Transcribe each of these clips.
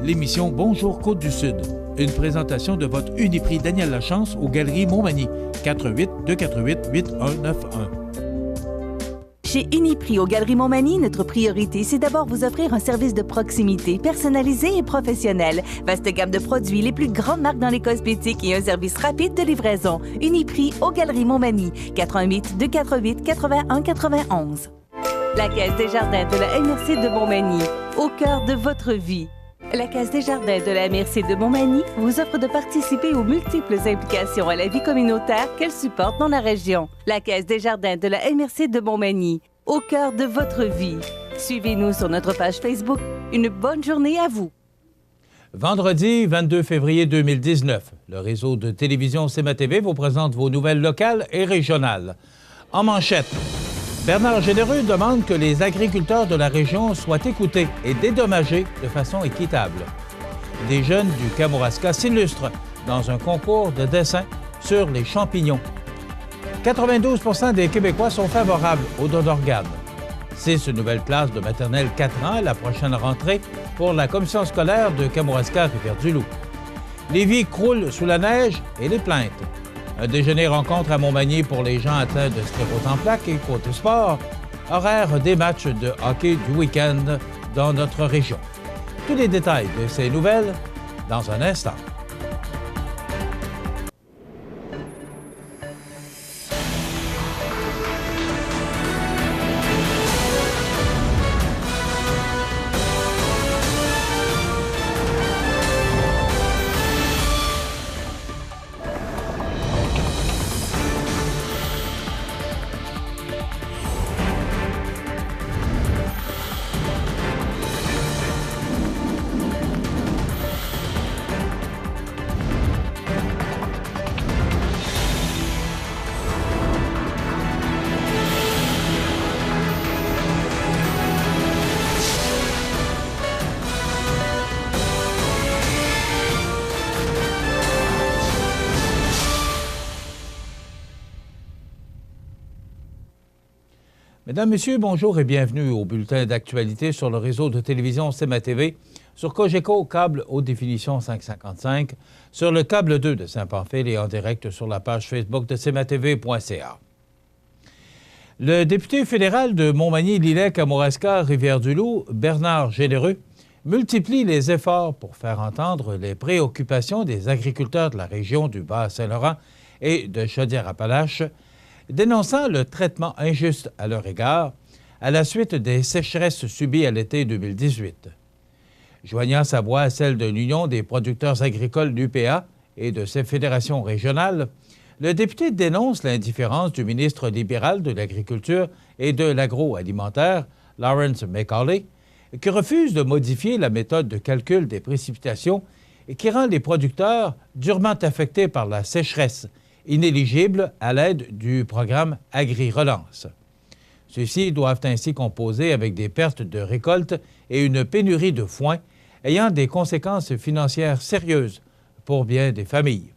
l'émission Bonjour Côte-du-Sud. Une présentation de votre Uniprix Daniel Lachance aux Galeries Montmagny, 418-248-8191. Chez Uniprix aux Galeries Montmagny, notre priorité, c'est d'abord vous offrir un service de proximité, personnalisé et professionnel. Vaste gamme de produits, les plus grandes marques dans les cosmétiques et un service rapide de livraison. Uniprix aux Galeries Montmagny, 418-248-8191. La Caisse des Jardins de la MRC de Montmagny, au cœur de votre vie. La Caisse des Jardins de la MRC de Montmagny vous offre de participer aux multiples implications à la vie communautaire qu'elle supporte dans la région. La Caisse des Jardins de la MRC de Montmagny, au cœur de votre vie. Suivez-nous sur notre page Facebook. Une bonne journée à vous. Vendredi 22 février 2019, le réseau de télévision CMA-TV vous présente vos nouvelles locales et régionales. En manchette, Bernard Généreux demande que les agriculteurs de la région soient écoutés et dédommagés de façon équitable. Des jeunes du Kamouraska s'illustrent dans un concours de dessin sur les champignons. 92 % des Québécois sont favorables aux dons d'organes. 6 nouvelles classes de maternelle 4 ans à la prochaine rentrée pour la commission scolaire de Kamouraska-Rivière-du-Loup. Lévis croule sous la neige et les plaintes. Un déjeuner-rencontre à Montmagny pour les gens atteints de sclérose en plaques et côté sport. Horaire des matchs de hockey du week-end dans notre région. Tous les détails de ces nouvelles dans un instant. Mesdames, Messieurs, bonjour et bienvenue au bulletin d'actualité sur le réseau de télévision CMA-TV, sur Cogeco câble haute définition 555, sur le câble 2 de Saint-Pamphile et en direct sur la page Facebook de cmatv.ca. Le député fédéral de Montmagny-Lillet-Kamouraska-Rivière-du-Loup, Bernard Généreux, multiplie les efforts pour faire entendre les préoccupations des agriculteurs de la région du Bas-Saint-Laurent et de Chaudière-Appalaches, dénonçant le traitement injuste à leur égard à la suite des sécheresses subies à l'été 2018. Joignant sa voix à celle de l'Union des producteurs agricoles d'UPA et de ses fédérations régionales, le député dénonce l'indifférence du ministre libéral de l'Agriculture et de l'Agroalimentaire, Lawrence McCauley, qui refuse de modifier la méthode de calcul des précipitations et qui rend les producteurs durement affectés par la sécheresse, inéligibles à l'aide du programme Agri-Relance. Ceux-ci doivent ainsi composer avec des pertes de récolte et une pénurie de foin ayant des conséquences financières sérieuses pour bien des familles.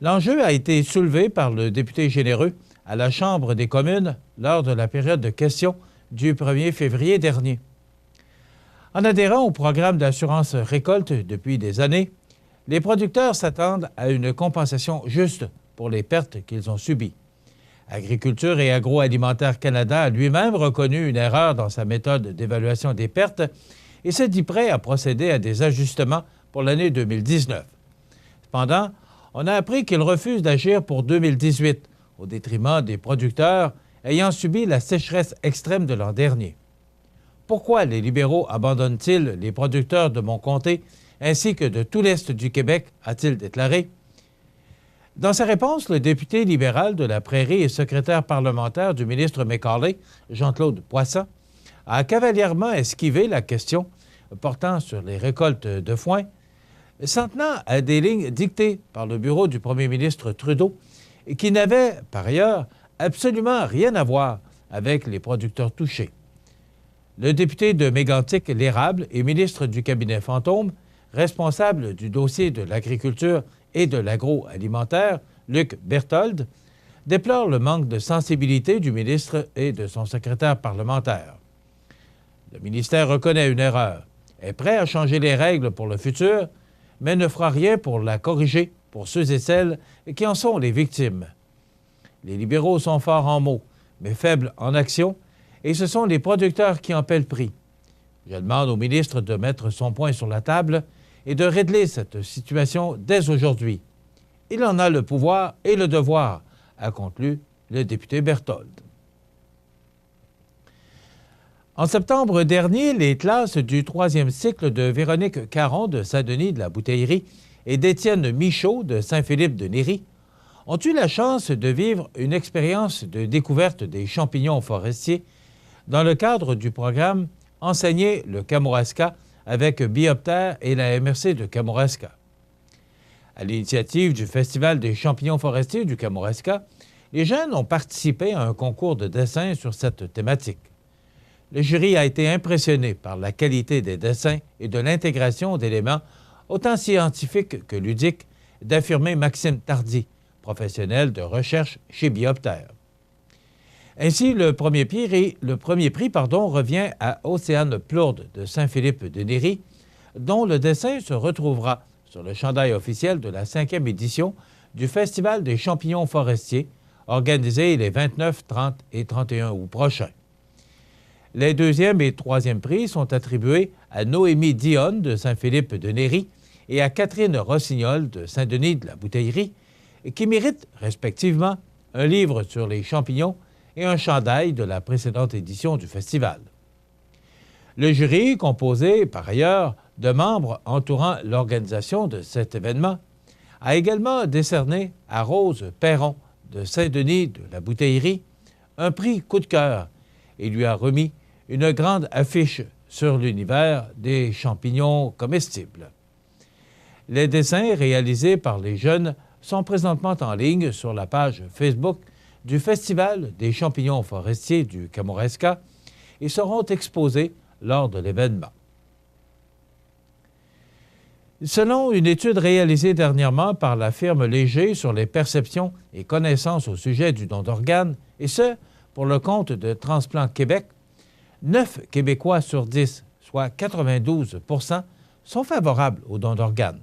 L'enjeu a été soulevé par le député Généreux à la Chambre des communes lors de la période de questions du 1er février dernier. En adhérant au programme d'assurance récolte depuis des années, les producteurs s'attendent à une compensation juste pour les pertes qu'ils ont subies. Agriculture et Agroalimentaire Canada a lui-même reconnu une erreur dans sa méthode d'évaluation des pertes et se dit prêt à procéder à des ajustements pour l'année 2019. Cependant, on a appris qu'il refuse d'agir pour 2018, au détriment des producteurs ayant subi la sécheresse extrême de l'an dernier. Pourquoi les libéraux abandonnent-ils les producteurs de mon comté ainsi que de tout l'Est du Québec, a-t-il déclaré. Dans sa réponse, le député libéral de la Prairie et secrétaire parlementaire du ministre McCauley, Jean-Claude Poisson, a cavalièrement esquivé la question portant sur les récoltes de foin, s'en tenant à des lignes dictées par le bureau du premier ministre Trudeau et qui n'avaient, par ailleurs, absolument rien à voir avec les producteurs touchés. Le député de Mégantic-l'Érable et ministre du cabinet fantôme, responsable du dossier de l'agriculture et de l'agroalimentaire, Luc Berthold, déplore le manque de sensibilité du ministre et de son secrétaire parlementaire. Le ministère reconnaît une erreur est prêt à changer les règles pour le futur, mais ne fera rien pour la corriger pour ceux et celles qui en sont les victimes. Les libéraux sont forts en mots, mais faibles en action, et ce sont les producteurs qui en paient le prix. Je demande au ministre de mettre son poing sur la table et de régler cette situation dès aujourd'hui. Il en a le pouvoir et le devoir, a conclu le député Berthold. En septembre dernier, les classes du 3e cycle de Véronique Caron de Saint-Denis de la Bouteillerie et d'Étienne Michaud de Saint-Philippe de Néry ont eu la chance de vivre une expérience de découverte des champignons forestiers dans le cadre du programme « Enseigner le Kamouraska » avec Bioptère et la MRC de Kamouraska. À l'initiative du Festival des champignons forestiers du Kamouraska, les jeunes ont participé à un concours de dessin sur cette thématique. Le jury a été impressionné par la qualité des dessins et de l'intégration d'éléments autant scientifiques que ludiques, d'affirmer Maxime Tardy, professionnel de recherche chez Bioptère. Ainsi, le premier prix revient à Océane Plourde de Saint-Philippe de Néry, dont le dessin se retrouvera sur le chandail officiel de la 5e édition du Festival des champignons forestiers, organisé les 29, 30 et 31 août prochains. Les 2e et 3e prix sont attribués à Noémie Dionne de Saint-Philippe de Néry et à Catherine Rossignol de Saint-Denis de la Bouteillerie, qui méritent respectivement un livre sur les champignons et un chandail de la précédente édition du festival. Le jury, composé par ailleurs de membres entourant l'organisation de cet événement, a également décerné à Rose Perron de Saint-Denis de la Bouteillerie un prix coup de cœur et lui a remis une grande affiche sur l'univers des champignons comestibles. Les dessins réalisés par les jeunes sont présentement en ligne sur la page Facebook du Festival des champignons forestiers du Kamouraska et seront exposés lors de l'événement. Selon une étude réalisée dernièrement par la firme Léger sur les perceptions et connaissances au sujet du don d'organes, et ce, pour le compte de Transplant Québec, 9 Québécois sur 10, soit 92 %, sont favorables au don d'organes.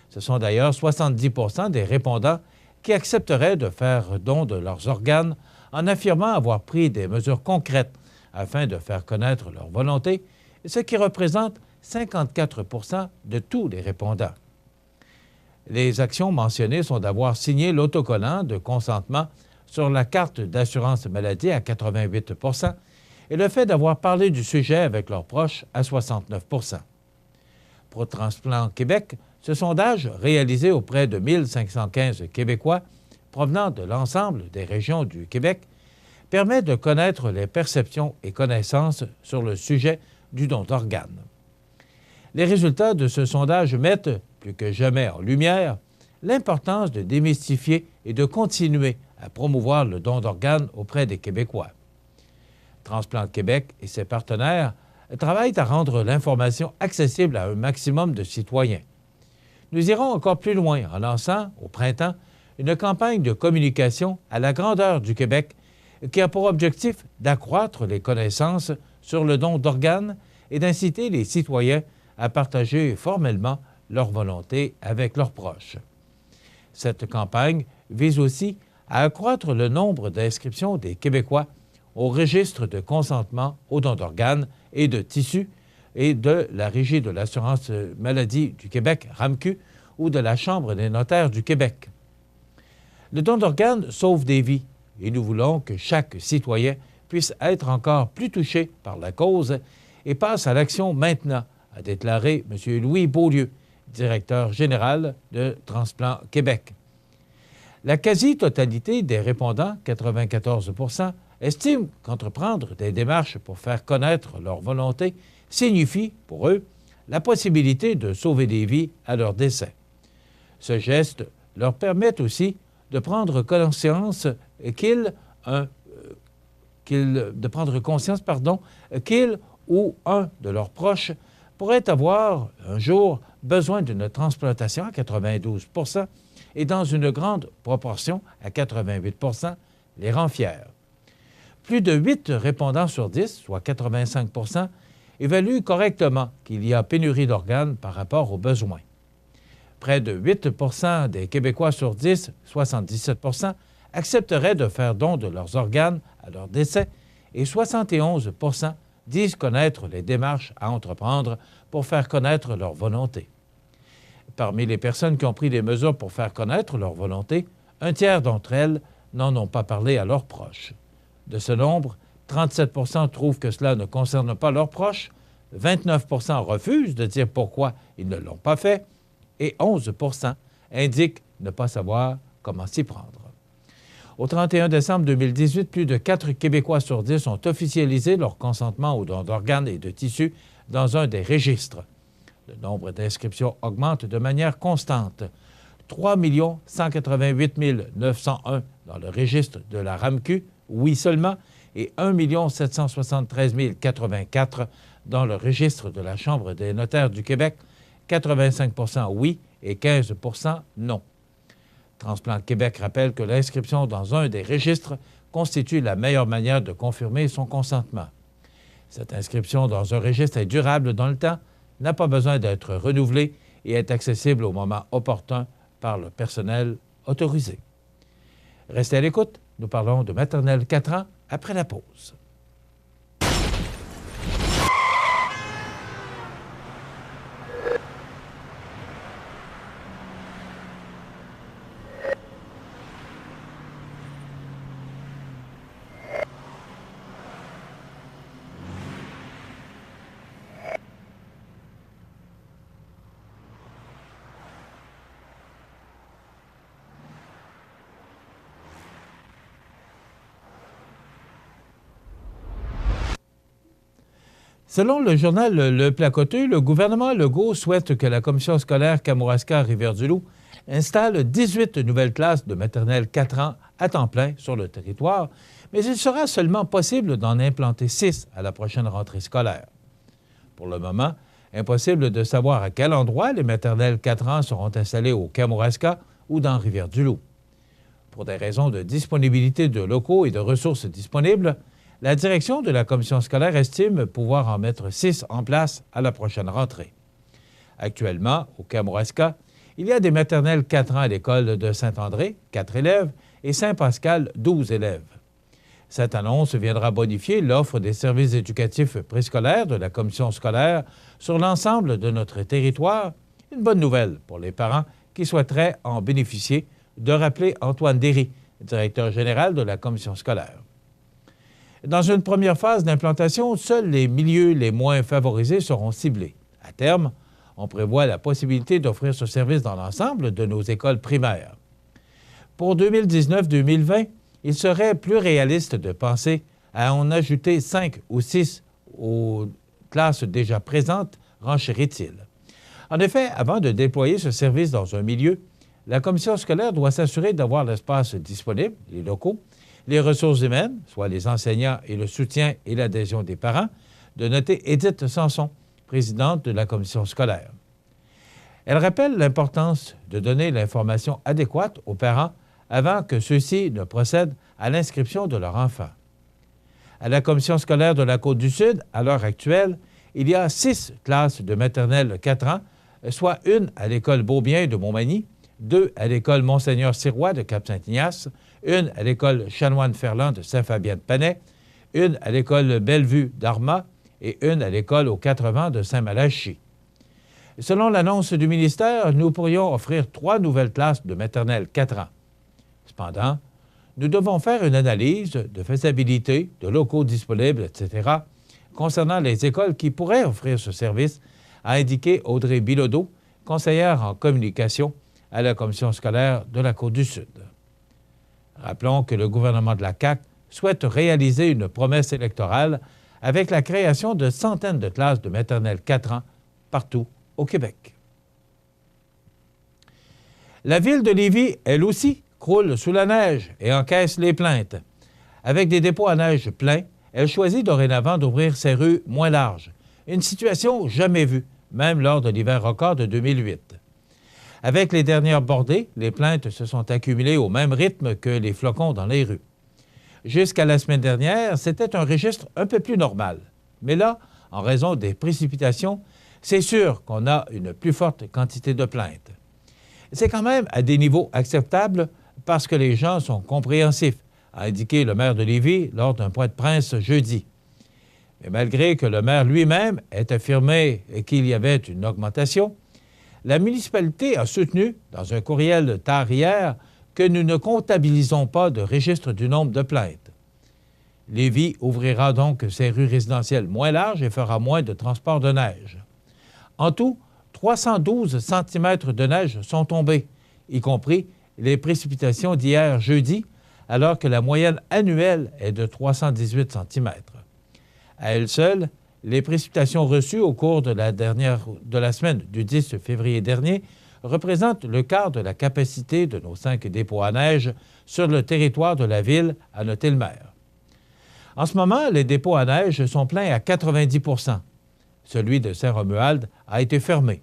Ce sont d'ailleurs 70 % des répondants qui accepteraient de faire don de leurs organes en affirmant avoir pris des mesures concrètes afin de faire connaître leur volonté, ce qui représente 54 % de tous les répondants. Les actions mentionnées sont d'avoir signé l'autocollant de consentement sur la carte d'assurance maladie à 88 % et le fait d'avoir parlé du sujet avec leurs proches à 69 %. Pour Transplant Québec, ce sondage, réalisé auprès de 1515 Québécois provenant de l'ensemble des régions du Québec, permet de connaître les perceptions et connaissances sur le sujet du don d'organes. Les résultats de ce sondage mettent, plus que jamais en lumière, l'importance de démystifier et de continuer à promouvoir le don d'organes auprès des Québécois. Transplant Québec et ses partenaires travaillent à rendre l'information accessible à un maximum de citoyens. Nous irons encore plus loin en lançant, au printemps, une campagne de communication à la grandeur du Québec qui a pour objectif d'accroître les connaissances sur le don d'organes et d'inciter les citoyens à partager formellement leur volonté avec leurs proches. Cette campagne vise aussi à accroître le nombre d'inscriptions des Québécois au registre de consentement au don d'organes et de tissus et de la Régie de l'assurance maladie du Québec, RAMQ, ou de la Chambre des notaires du Québec. Le don d'organes sauve des vies et nous voulons que chaque citoyen puisse être encore plus touché par la cause et passe à l'action maintenant, a déclaré M. Louis Beaulieu, directeur général de Transplant Québec. La quasi-totalité des répondants, 94 %, estiment qu'entreprendre des démarches pour faire connaître leur volonté signifie, pour eux, la possibilité de sauver des vies à leur décès. Ce geste leur permet aussi de prendre conscience qu'ils ou un de leurs proches pourrait avoir un jour besoin d'une transplantation à 92 % et dans une grande proportion à 88 % les rend fiers. Plus de 8 répondants sur 10, soit 85 %, évalue correctement qu'il y a pénurie d'organes par rapport aux besoins. Près de 8 des Québécois sur 10, 77 accepteraient de faire don de leurs organes à leur décès et 71 disent connaître les démarches à entreprendre pour faire connaître leur volonté. Parmi les personnes qui ont pris des mesures pour faire connaître leur volonté, un tiers d'entre elles n'en ont pas parlé à leurs proches. De ce nombre, 37 trouvent que cela ne concerne pas leurs proches, 29 refusent de dire pourquoi ils ne l'ont pas fait et 11 indiquent ne pas savoir comment s'y prendre. Au 31 décembre 2018, plus de 4 Québécois sur 10 ont officialisé leur consentement au don d'organes et de tissus dans un des registres. Le nombre d'inscriptions augmente de manière constante. 3 188 901 dans le registre de la RAMQ, oui seulement, et 1 773 084 dans le registre de la Chambre des notaires du Québec, 85 oui et 15 non. Transplant Québec rappelle que l'inscription dans un des registres constitue la meilleure manière de confirmer son consentement. Cette inscription dans un registre est durable dans le temps, n'a pas besoin d'être renouvelée et est accessible au moment opportun par le personnel autorisé. Restez à l'écoute, nous parlons de maternelle 4 ans après la pause. Selon le journal Le Placoteux, le gouvernement Legault souhaite que la commission scolaire Kamouraska-Rivière-du-Loup installe 18 nouvelles classes de maternelle 4 ans à temps plein sur le territoire, mais il sera seulement possible d'en implanter 6 à la prochaine rentrée scolaire. Pour le moment, impossible de savoir à quel endroit les maternelles 4 ans seront installées au Kamouraska ou dans Rivière-du-Loup. Pour des raisons de disponibilité de locaux et de ressources disponibles, la direction de la commission scolaire estime pouvoir en mettre 6 en place à la prochaine rentrée. Actuellement, au Kamouraska, il y a des maternelles 4 ans à l'école de Saint-André, 4 élèves, et Saint-Pascal, 12 élèves. Cette annonce viendra bonifier l'offre des services éducatifs préscolaires de la commission scolaire sur l'ensemble de notre territoire. Une bonne nouvelle pour les parents qui souhaiteraient en bénéficier, de rappeler Antoine Derry, directeur général de la commission scolaire. Dans une première phase d'implantation, seuls les milieux les moins favorisés seront ciblés. À terme, on prévoit la possibilité d'offrir ce service dans l'ensemble de nos écoles primaires. Pour 2019-2020, il serait plus réaliste de penser à en ajouter 5 ou 6 aux classes déjà présentes, renchérit-il. En effet, avant de déployer ce service dans un milieu, la commission scolaire doit s'assurer d'avoir l'espace disponible, les locaux, les ressources humaines, soit les enseignants et le soutien et l'adhésion des parents, de noter Édith Sanson, présidente de la commission scolaire. Elle rappelle l'importance de donner l'information adéquate aux parents avant que ceux-ci ne procèdent à l'inscription de leur enfant. À la commission scolaire de la Côte-du-Sud, à l'heure actuelle, il y a 6 classes de maternelle 4 ans, soit une à l'école Beaubien de Montmagny, 2 à l'école Monseigneur-Sirois de Cap-Saint-Ignace, une à l'école Chanoine-Ferland de Saint-Fabien-de-Panay, une à l'école Bellevue d'Arma et une à l'école aux 80 de Saint-Malachie. Selon l'annonce du ministère, nous pourrions offrir 3 nouvelles classes de maternelle 4 ans. Cependant, nous devons faire une analyse de faisabilité, de locaux disponibles, etc., concernant les écoles qui pourraient offrir ce service, a indiqué Audrey Bilodeau, conseillère en communication à la commission scolaire de la Côte-du-Sud. Rappelons que le gouvernement de la CAQ souhaite réaliser une promesse électorale avec la création de centaines de classes de maternelle 4 ans partout au Québec. La ville de Lévis, elle aussi, croule sous la neige et encaisse les plaintes. Avec des dépôts à neige pleins, elle choisit dorénavant d'ouvrir ses rues moins larges. Une situation jamais vue, même lors de l'hiver record de 2008. Avec les dernières bordées, les plaintes se sont accumulées au même rythme que les flocons dans les rues. Jusqu'à la semaine dernière, c'était un registre un peu plus normal. Mais là, en raison des précipitations, c'est sûr qu'on a une plus forte quantité de plaintes. C'est quand même à des niveaux acceptables parce que les gens sont compréhensifs, a indiqué le maire de Lévis lors d'un point de presse jeudi. Mais malgré que le maire lui-même ait affirmé qu'il y avait une augmentation, la municipalité a soutenu, dans un courriel tard hier, que nous ne comptabilisons pas de registre du nombre de plaintes. Lévis ouvrira donc ses rues résidentielles moins larges et fera moins de transport de neige. En tout, 312 cm de neige sont tombés, y compris les précipitations d'hier jeudi, alors que la moyenne annuelle est de 318 cm. À elles seules, les précipitations reçues au cours de la semaine du 10 février dernier représentent le quart de la capacité de nos 5 dépôts à neige sur le territoire de la ville, a noté le maire. En ce moment, les dépôts à neige sont pleins à 90 %. Celui de Saint-Romuald a été fermé.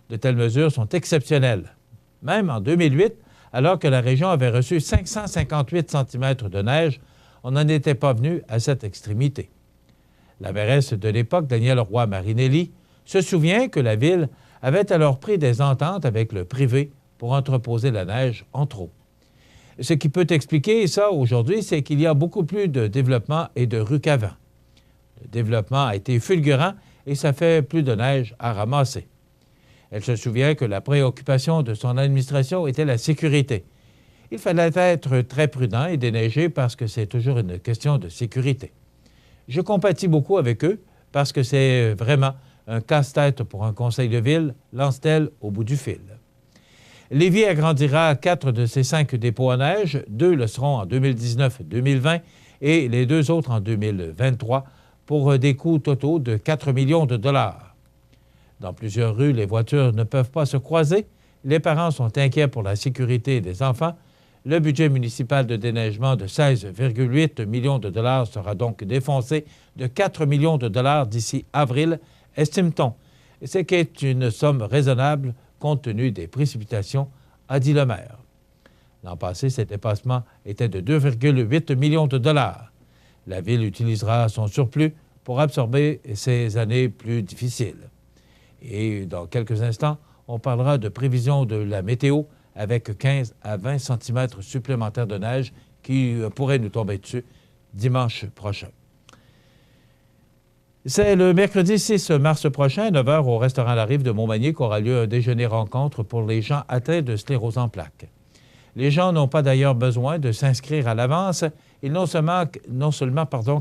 De telles mesures sont exceptionnelles. Même en 2008, alors que la région avait reçu 558 cm de neige, on n'en était pas venu à cette extrémité. La mairesse de l'époque, Danielle Roy-Marinelli, se souvient que la ville avait alors pris des ententes avec le privé pour entreposer la neige en trop. Ce qui peut expliquer ça aujourd'hui, c'est qu'il y a beaucoup plus de développement et de rues qu'avant. Le développement a été fulgurant et ça fait plus de neige à ramasser. Elle se souvient que la préoccupation de son administration était la sécurité. Il fallait être très prudent et déneiger parce que c'est toujours une question de sécurité. Je compatis beaucoup avec eux parce que c'est vraiment un casse-tête pour un conseil de ville, lance-t-elle au bout du fil. Lévis agrandira 4 de ses 5 dépôts à neige, 2 le seront en 2019-2020 et les 2 autres en 2023 pour des coûts totaux de 4 millions de dollars. Dans plusieurs rues, les voitures ne peuvent pas se croiser. Les parents sont inquiets pour la sécurité des enfants. Le budget municipal de déneigement de 16,8 millions de dollars sera donc défoncé de 4 millions de dollars d'ici avril, estime-t-on. Ce qui est une somme raisonnable compte tenu des précipitations, a dit le maire. L'an passé, cet dépassement était de 2,8 millions de dollars. La ville utilisera son surplus pour absorber ces années plus difficiles. Et dans quelques instants, on parlera de prévision de la météo avec 15 à 20 cm supplémentaires de neige qui pourraient nous tomber dessus dimanche prochain. C'est le mercredi 6 mars prochain, à 9 h, au restaurant La Rive de Montmagny qu'aura lieu un déjeuner-rencontre pour les gens atteints de sclérose en plaques. Les gens n'ont pas d'ailleurs besoin de s'inscrire à l'avance. Ils n'ont seulement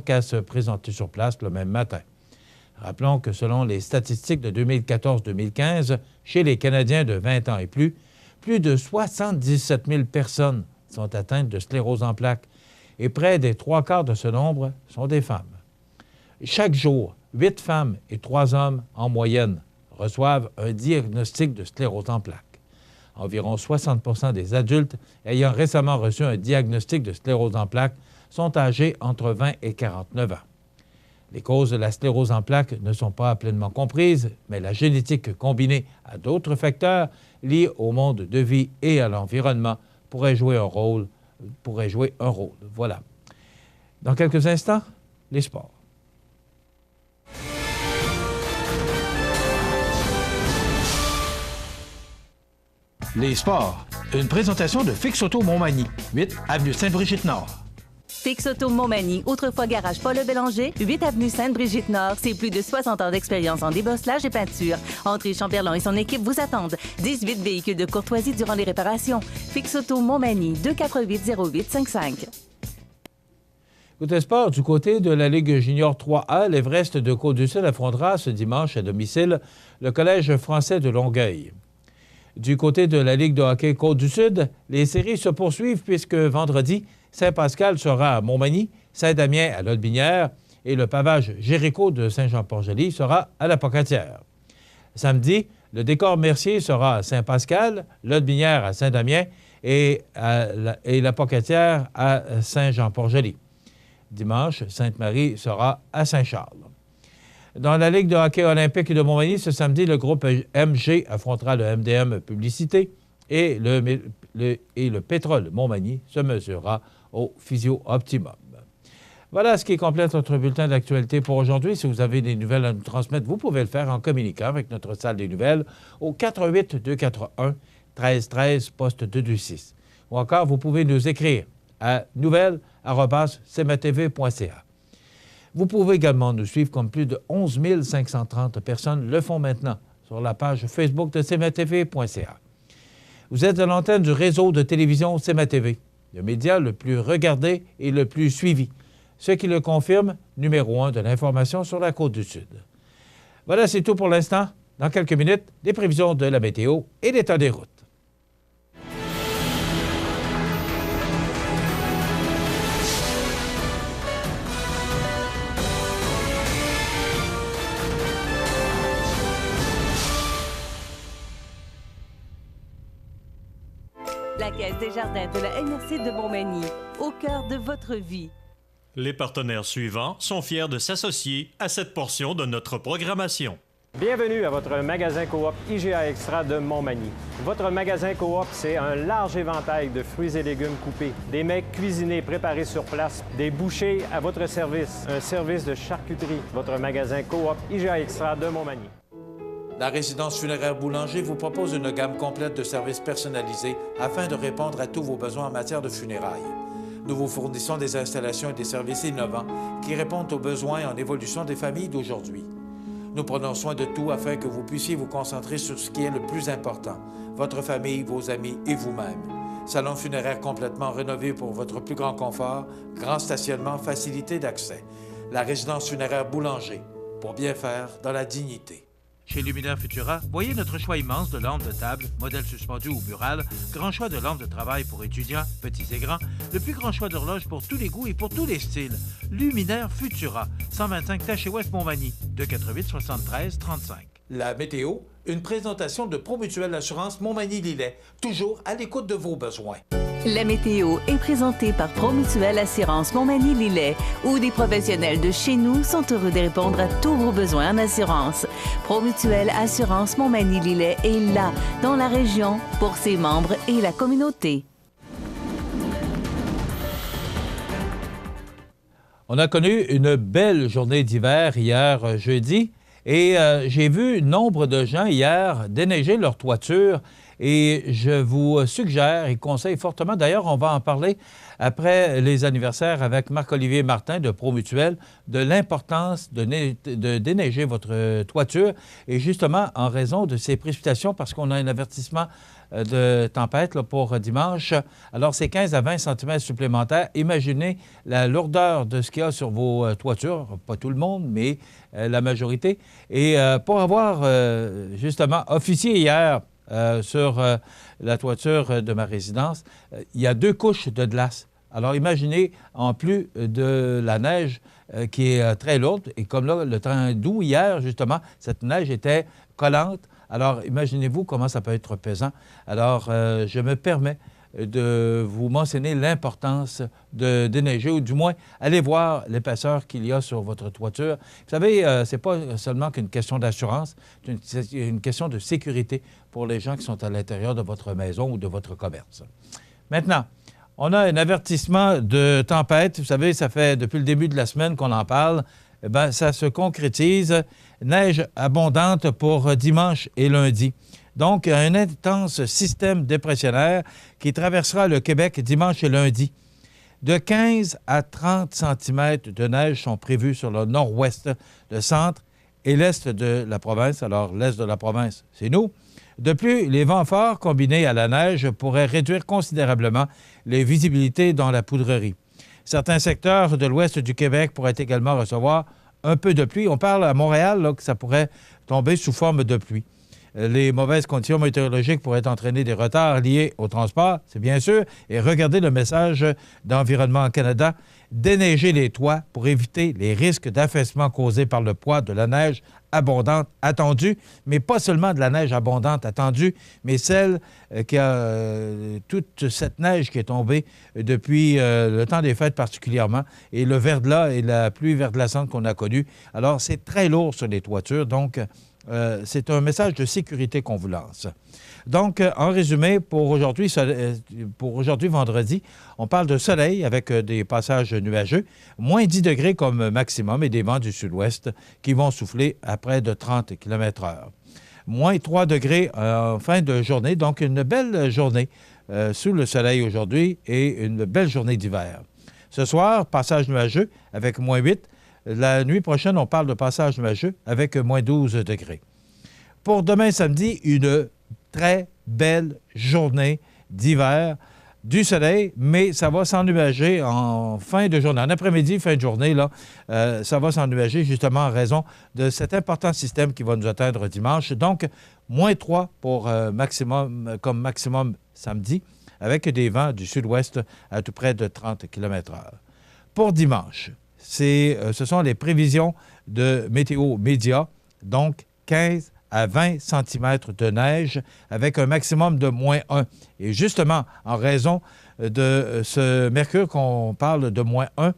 qu'à se présenter sur place le même matin. Rappelons que selon les statistiques de 2014-2015, chez les Canadiens de 20 ans et plus de 77 000 personnes sont atteintes de sclérose en plaques et près des 3/4 de ce nombre sont des femmes. Chaque jour, 8 femmes et 3 hommes en moyenne reçoivent un diagnostic de sclérose en plaques. Environ 60 % des adultes ayant récemment reçu un diagnostic de sclérose en plaques sont âgés entre 20 et 49 ans. Les causes de la sclérose en plaques ne sont pas pleinement comprises, mais la génétique combinée à d'autres facteurs liés au mode de vie et à l'environnement pourrait jouer un rôle. Voilà. Dans quelques instants, les sports. Les sports. Une présentation de Fix Auto Montmagny, 8 avenue Sainte-Brigitte-Nord. Fix Auto Montmagny, autrefois garage Paul Bélanger, 8 avenue Sainte-Brigitte-Nord. C'est plus de 60 ans d'expérience en débosselage et peinture. André Chamberlain et son équipe vous attendent. 18 véhicules de courtoisie durant les réparations. Fix Auto Montmagny, 248-0855. Côté sport, du côté de la Ligue junior 3A, l'Everest de Côte-du-Sud affrontera ce dimanche à domicile le Collège français de Longueuil. Du côté de la Ligue de hockey Côte-du-Sud, les séries se poursuivent puisque vendredi, Saint-Pascal sera à Montmagny, Saint-Damien à Lotbinière et le pavage Jéricho de Saint-Jean-Port-Joli sera à la Pocatière. Samedi, le décor Mercier sera à Saint-Pascal, Lotbinière à Saint-Damien et la Pocatière à Saint-Jean-Port-Joli. Dimanche, Sainte-Marie sera à Saint-Charles. Dans la Ligue de hockey olympique de Montmagny, ce samedi, le groupe MG affrontera le MDM Publicité et le Pétrole Montmagny se mesurera au Physio Optimum. Voilà ce qui complète notre bulletin d'actualité pour aujourd'hui. Si vous avez des nouvelles à nous transmettre, vous pouvez le faire en communiquant avec notre salle des nouvelles au 418-241-1313, poste 226. Ou encore, vous pouvez nous écrire à nouvelles@cmatv.ca. Vous pouvez également nous suivre comme plus de 11 530 personnes le font maintenant sur la page Facebook de cmatv.ca. Vous êtes à l'antenne du réseau de télévision CMA-TV, le média le plus regardé et le plus suivi, ce qui le confirme, numéro 1 de l'information sur la Côte-du-Sud. Voilà, c'est tout pour l'instant. Dans quelques minutes, des prévisions de la météo et l'état des routes. La Caisse des jardins de la MRC de Montmagny, au cœur de votre vie. Les partenaires suivants sont fiers de s'associer à cette portion de notre programmation. Bienvenue à votre magasin Coop IGA Extra de Montmagny. Votre magasin Coop, c'est un large éventail de fruits et légumes coupés, des mets cuisinés préparés sur place, des bouchées à votre service, un service de charcuterie. Votre magasin Coop IGA Extra de Montmagny. La résidence funéraire Boulanger vous propose une gamme complète de services personnalisés afin de répondre à tous vos besoins en matière de funérailles. Nous vous fournissons des installations et des services innovants qui répondent aux besoins en évolution des familles d'aujourd'hui. Nous prenons soin de tout afin que vous puissiez vous concentrer sur ce qui est le plus important, votre famille, vos amis et vous-même. Salon funéraire complètement rénové pour votre plus grand confort, grand stationnement, facilité d'accès. La résidence funéraire Boulanger, pour bien faire dans la dignité. Chez Luminaire Futura, voyez notre choix immense de lampes de table, modèles suspendus ou murales, grand choix de lampes de travail pour étudiants, petits et grands, le plus grand choix d'horloges pour tous les goûts et pour tous les styles. Luminaire Futura, 125 Taché Ouest Montmagny, 248 73 35. La météo, une présentation de Promutuelle Assurance Montmagny-Lillet, toujours à l'écoute de vos besoins. La météo est présentée par Promutuelle Assurance Montmagny-Lillet, où des professionnels de chez nous sont heureux de répondre à tous vos besoins en assurance. Promutuelle Assurance Montmagny-Lillet est là, dans la région, pour ses membres et la communauté. On a connu une belle journée d'hiver hier jeudi et j'ai vu nombre de gens hier déneiger leur toiture. Et je vous suggère et conseille fortement, d'ailleurs, on va en parler après les anniversaires avec Marc-Olivier Martin de Promutuelle, de l'importance de déneiger votre toiture. Et justement, en raison de ces précipitations, parce qu'on a un avertissement de tempête là, pour dimanche, alors c'est 15 à 20 cm supplémentaires. Imaginez la lourdeur de ce qu'il y a sur vos toitures, pas tout le monde, mais la majorité. Et pour avoir justement officié hier, sur la toiture de ma résidence, il y a 2 couches de glace. Alors, imaginez, en plus de la neige qui est très lourde, et comme là, le temps doux hier, justement, cette neige était collante. Alors, imaginez-vous comment ça peut être pesant. Alors, je me permets de vous mentionner l'importance de déneiger, ou du moins, allez voir l'épaisseur qu'il y a sur votre toiture. Vous savez, ce n'est pas seulement qu'une question d'assurance, c'est une question de sécurité pour les gens qui sont à l'intérieur de votre maison ou de votre commerce. Maintenant, on a un avertissement de tempête. Vous savez, ça fait depuis le début de la semaine qu'on en parle. Eh bien, ça se concrétise. Neige abondante pour dimanche et lundi. Donc, un intense système dépressionnaire qui traversera le Québec dimanche et lundi. De 15 à 30 cm de neige sont prévus sur le nord-ouest, le centre et l'est de la province. Alors, l'est de la province, c'est nous. De plus, les vents forts combinés à la neige pourraient réduire considérablement les visibilités dans la poudrerie. Certains secteurs de l'ouest du Québec pourraient également recevoir un peu de pluie. On parle à Montréal là, que ça pourrait tomber sous forme de pluie. Les mauvaises conditions météorologiques pourraient entraîner des retards liés au transport, c'est bien sûr. Et regardez le message d'Environnement Canada, déneiger les toits pour éviter les risques d'affaissement causés par le poids de la neige abondante attendue, mais pas seulement de la neige abondante attendue, mais celle qui a toute cette neige qui est tombée depuis le temps des fêtes particulièrement, et le verglas et la pluie verglaçante qu'on a connue. Alors, c'est très lourd sur les toitures, donc c'est un message de sécurité qu'on vous lance. Donc, en résumé, pour aujourd'hui, vendredi, on parle de soleil avec des passages nuageux, moins 10 degrés comme maximum et des vents du sud-ouest qui vont souffler à près de 30 km/h. Moins 3 degrés en fin de journée, donc une belle journée sous le soleil aujourd'hui et une belle journée d'hiver. Ce soir, passage nuageux avec moins 8. La nuit prochaine, on parle de passage nuageux avec moins 12 degrés. Pour demain samedi, une très belle journée d'hiver, du soleil, mais ça va s'ennuager en fin de journée. En après-midi, fin de journée, là, ça va s'ennuager justement en raison de cet important système qui va nous atteindre dimanche. Donc, moins 3 pour comme maximum samedi, avec des vents du sud-ouest à tout près de 30 km/h. Pour dimanche, ce sont les prévisions de Météo Média, donc 15 à 20 cm de neige avec un maximum de moins 1. Et justement, en raison de ce mercure qu'on parle de moins 1,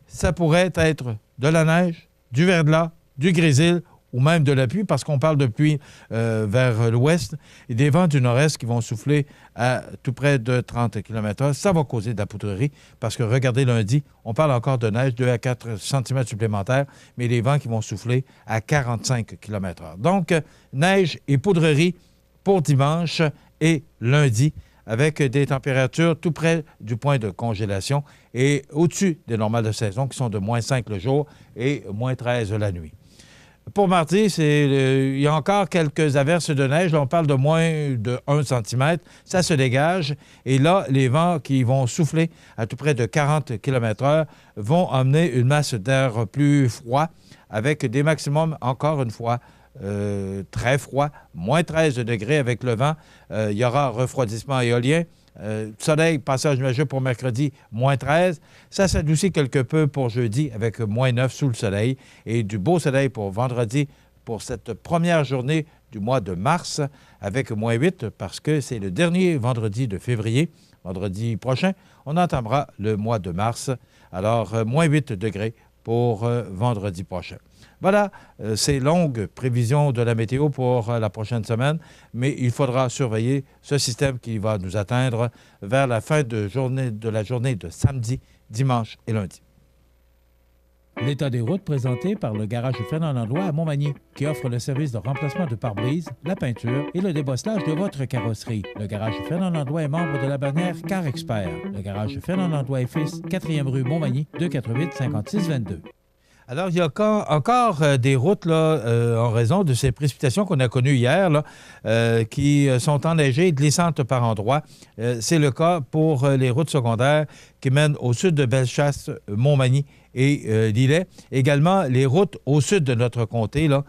ça pourrait être de la neige, du verglas, du grésil ou même de la pluie, parce qu'on parle de pluie vers l'ouest, et des vents du nord-est qui vont souffler à tout près de 30 km/h. Ça va causer de la poudrerie, parce que regardez lundi, on parle encore de neige, 2 à 4 cm supplémentaires, mais les vents qui vont souffler à 45 km/h. Donc, neige et poudrerie pour dimanche et lundi, avec des températures tout près du point de congélation et au-dessus des normales de saison, qui sont de moins 5 le jour et moins 13 la nuit. Pour mardi, il y a encore quelques averses de neige. Là, on parle de moins de 1 cm. Ça se dégage. Et là, les vents qui vont souffler à tout près de 40 km/h vont emmener une masse d'air plus froid avec des maximums, encore une fois, très froid, moins 13 degrés avec le vent. Il y aura refroidissement éolien. Soleil, passage nuageux pour mercredi, moins 13. Ça s'adoucit quelque peu pour jeudi avec moins 9 sous le soleil. Et du beau soleil pour vendredi pour cette première journée du mois de mars avec moins 8 parce que c'est le dernier vendredi de février. Vendredi prochain, on entamera le mois de mars. Alors, moins 8 degrés pour vendredi prochain. Voilà, ces longues prévisions de la météo pour la prochaine semaine, mais il faudra surveiller ce système qui va nous atteindre vers la fin de la journée de samedi, dimanche et lundi. L'état des routes présenté par le garage Fernand Landlois à Montmagny, qui offre le service de remplacement de pare-brise, la peinture et le débosselage de votre carrosserie. Le garage Fernand Landlois est membre de la bannière Car Expert. Le garage Fernand Landlois et Fils, 4e rue Montmagny, 248-5622. Alors, il y a encore des routes là, en raison de ces précipitations qu'on a connues hier là, qui sont enneigées et glissantes par endroits. C'est le cas pour les routes secondaires qui mènent au sud de Bellechasse, Montmagny et Lillet. Également, les routes au sud de notre comté là,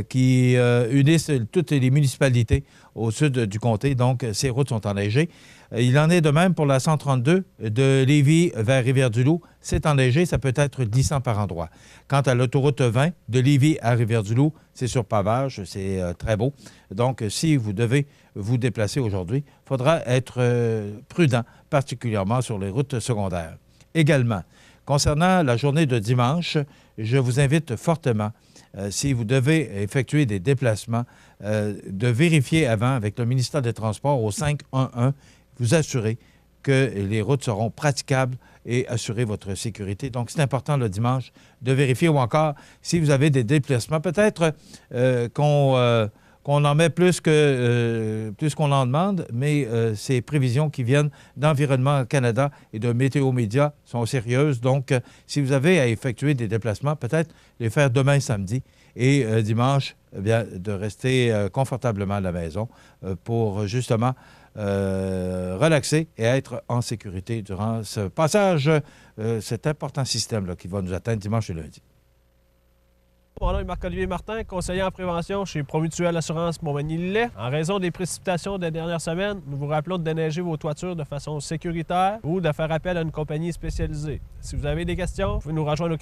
qui unissent toutes les municipalités au sud du comté. Donc, ces routes sont enneigées. Il en est de même pour la 132 de Lévis vers Rivière-du-Loup. C'est enneigé, ça peut être glissant par endroits. Quant à l'autoroute 20 de Lévis à Rivière-du-Loup, c'est sur pavage, c'est très beau. Donc, si vous devez vous déplacer aujourd'hui, il faudra être prudent, particulièrement sur les routes secondaires. Également, concernant la journée de dimanche, je vous invite fortement, si vous devez effectuer des déplacements, de vérifier avant avec le ministère des Transports au 511, vous assurer que les routes seront praticables et assurer votre sécurité. Donc, c'est important le dimanche de vérifier ou encore, si vous avez des déplacements, peut-être qu'on en met plus qu'on en demande, mais ces prévisions qui viennent d'Environnement Canada et de Météo Média sont sérieuses. Donc, si vous avez à effectuer des déplacements, peut-être les faire demain samedi et dimanche, eh bien, de rester confortablement à la maison pour justement relaxer et être en sécurité durant ce passage, cet important système-là qui va nous atteindre dimanche et lundi. Mon nom est Marc-Olivier Martin, conseiller en prévention chez Promutuelle Assurance Montmagny-Lillet. En raison des précipitations des dernières semaines, nous vous rappelons de déneiger vos toitures de façon sécuritaire ou de faire appel à une compagnie spécialisée. Si vous avez des questions, vous pouvez nous rejoindre au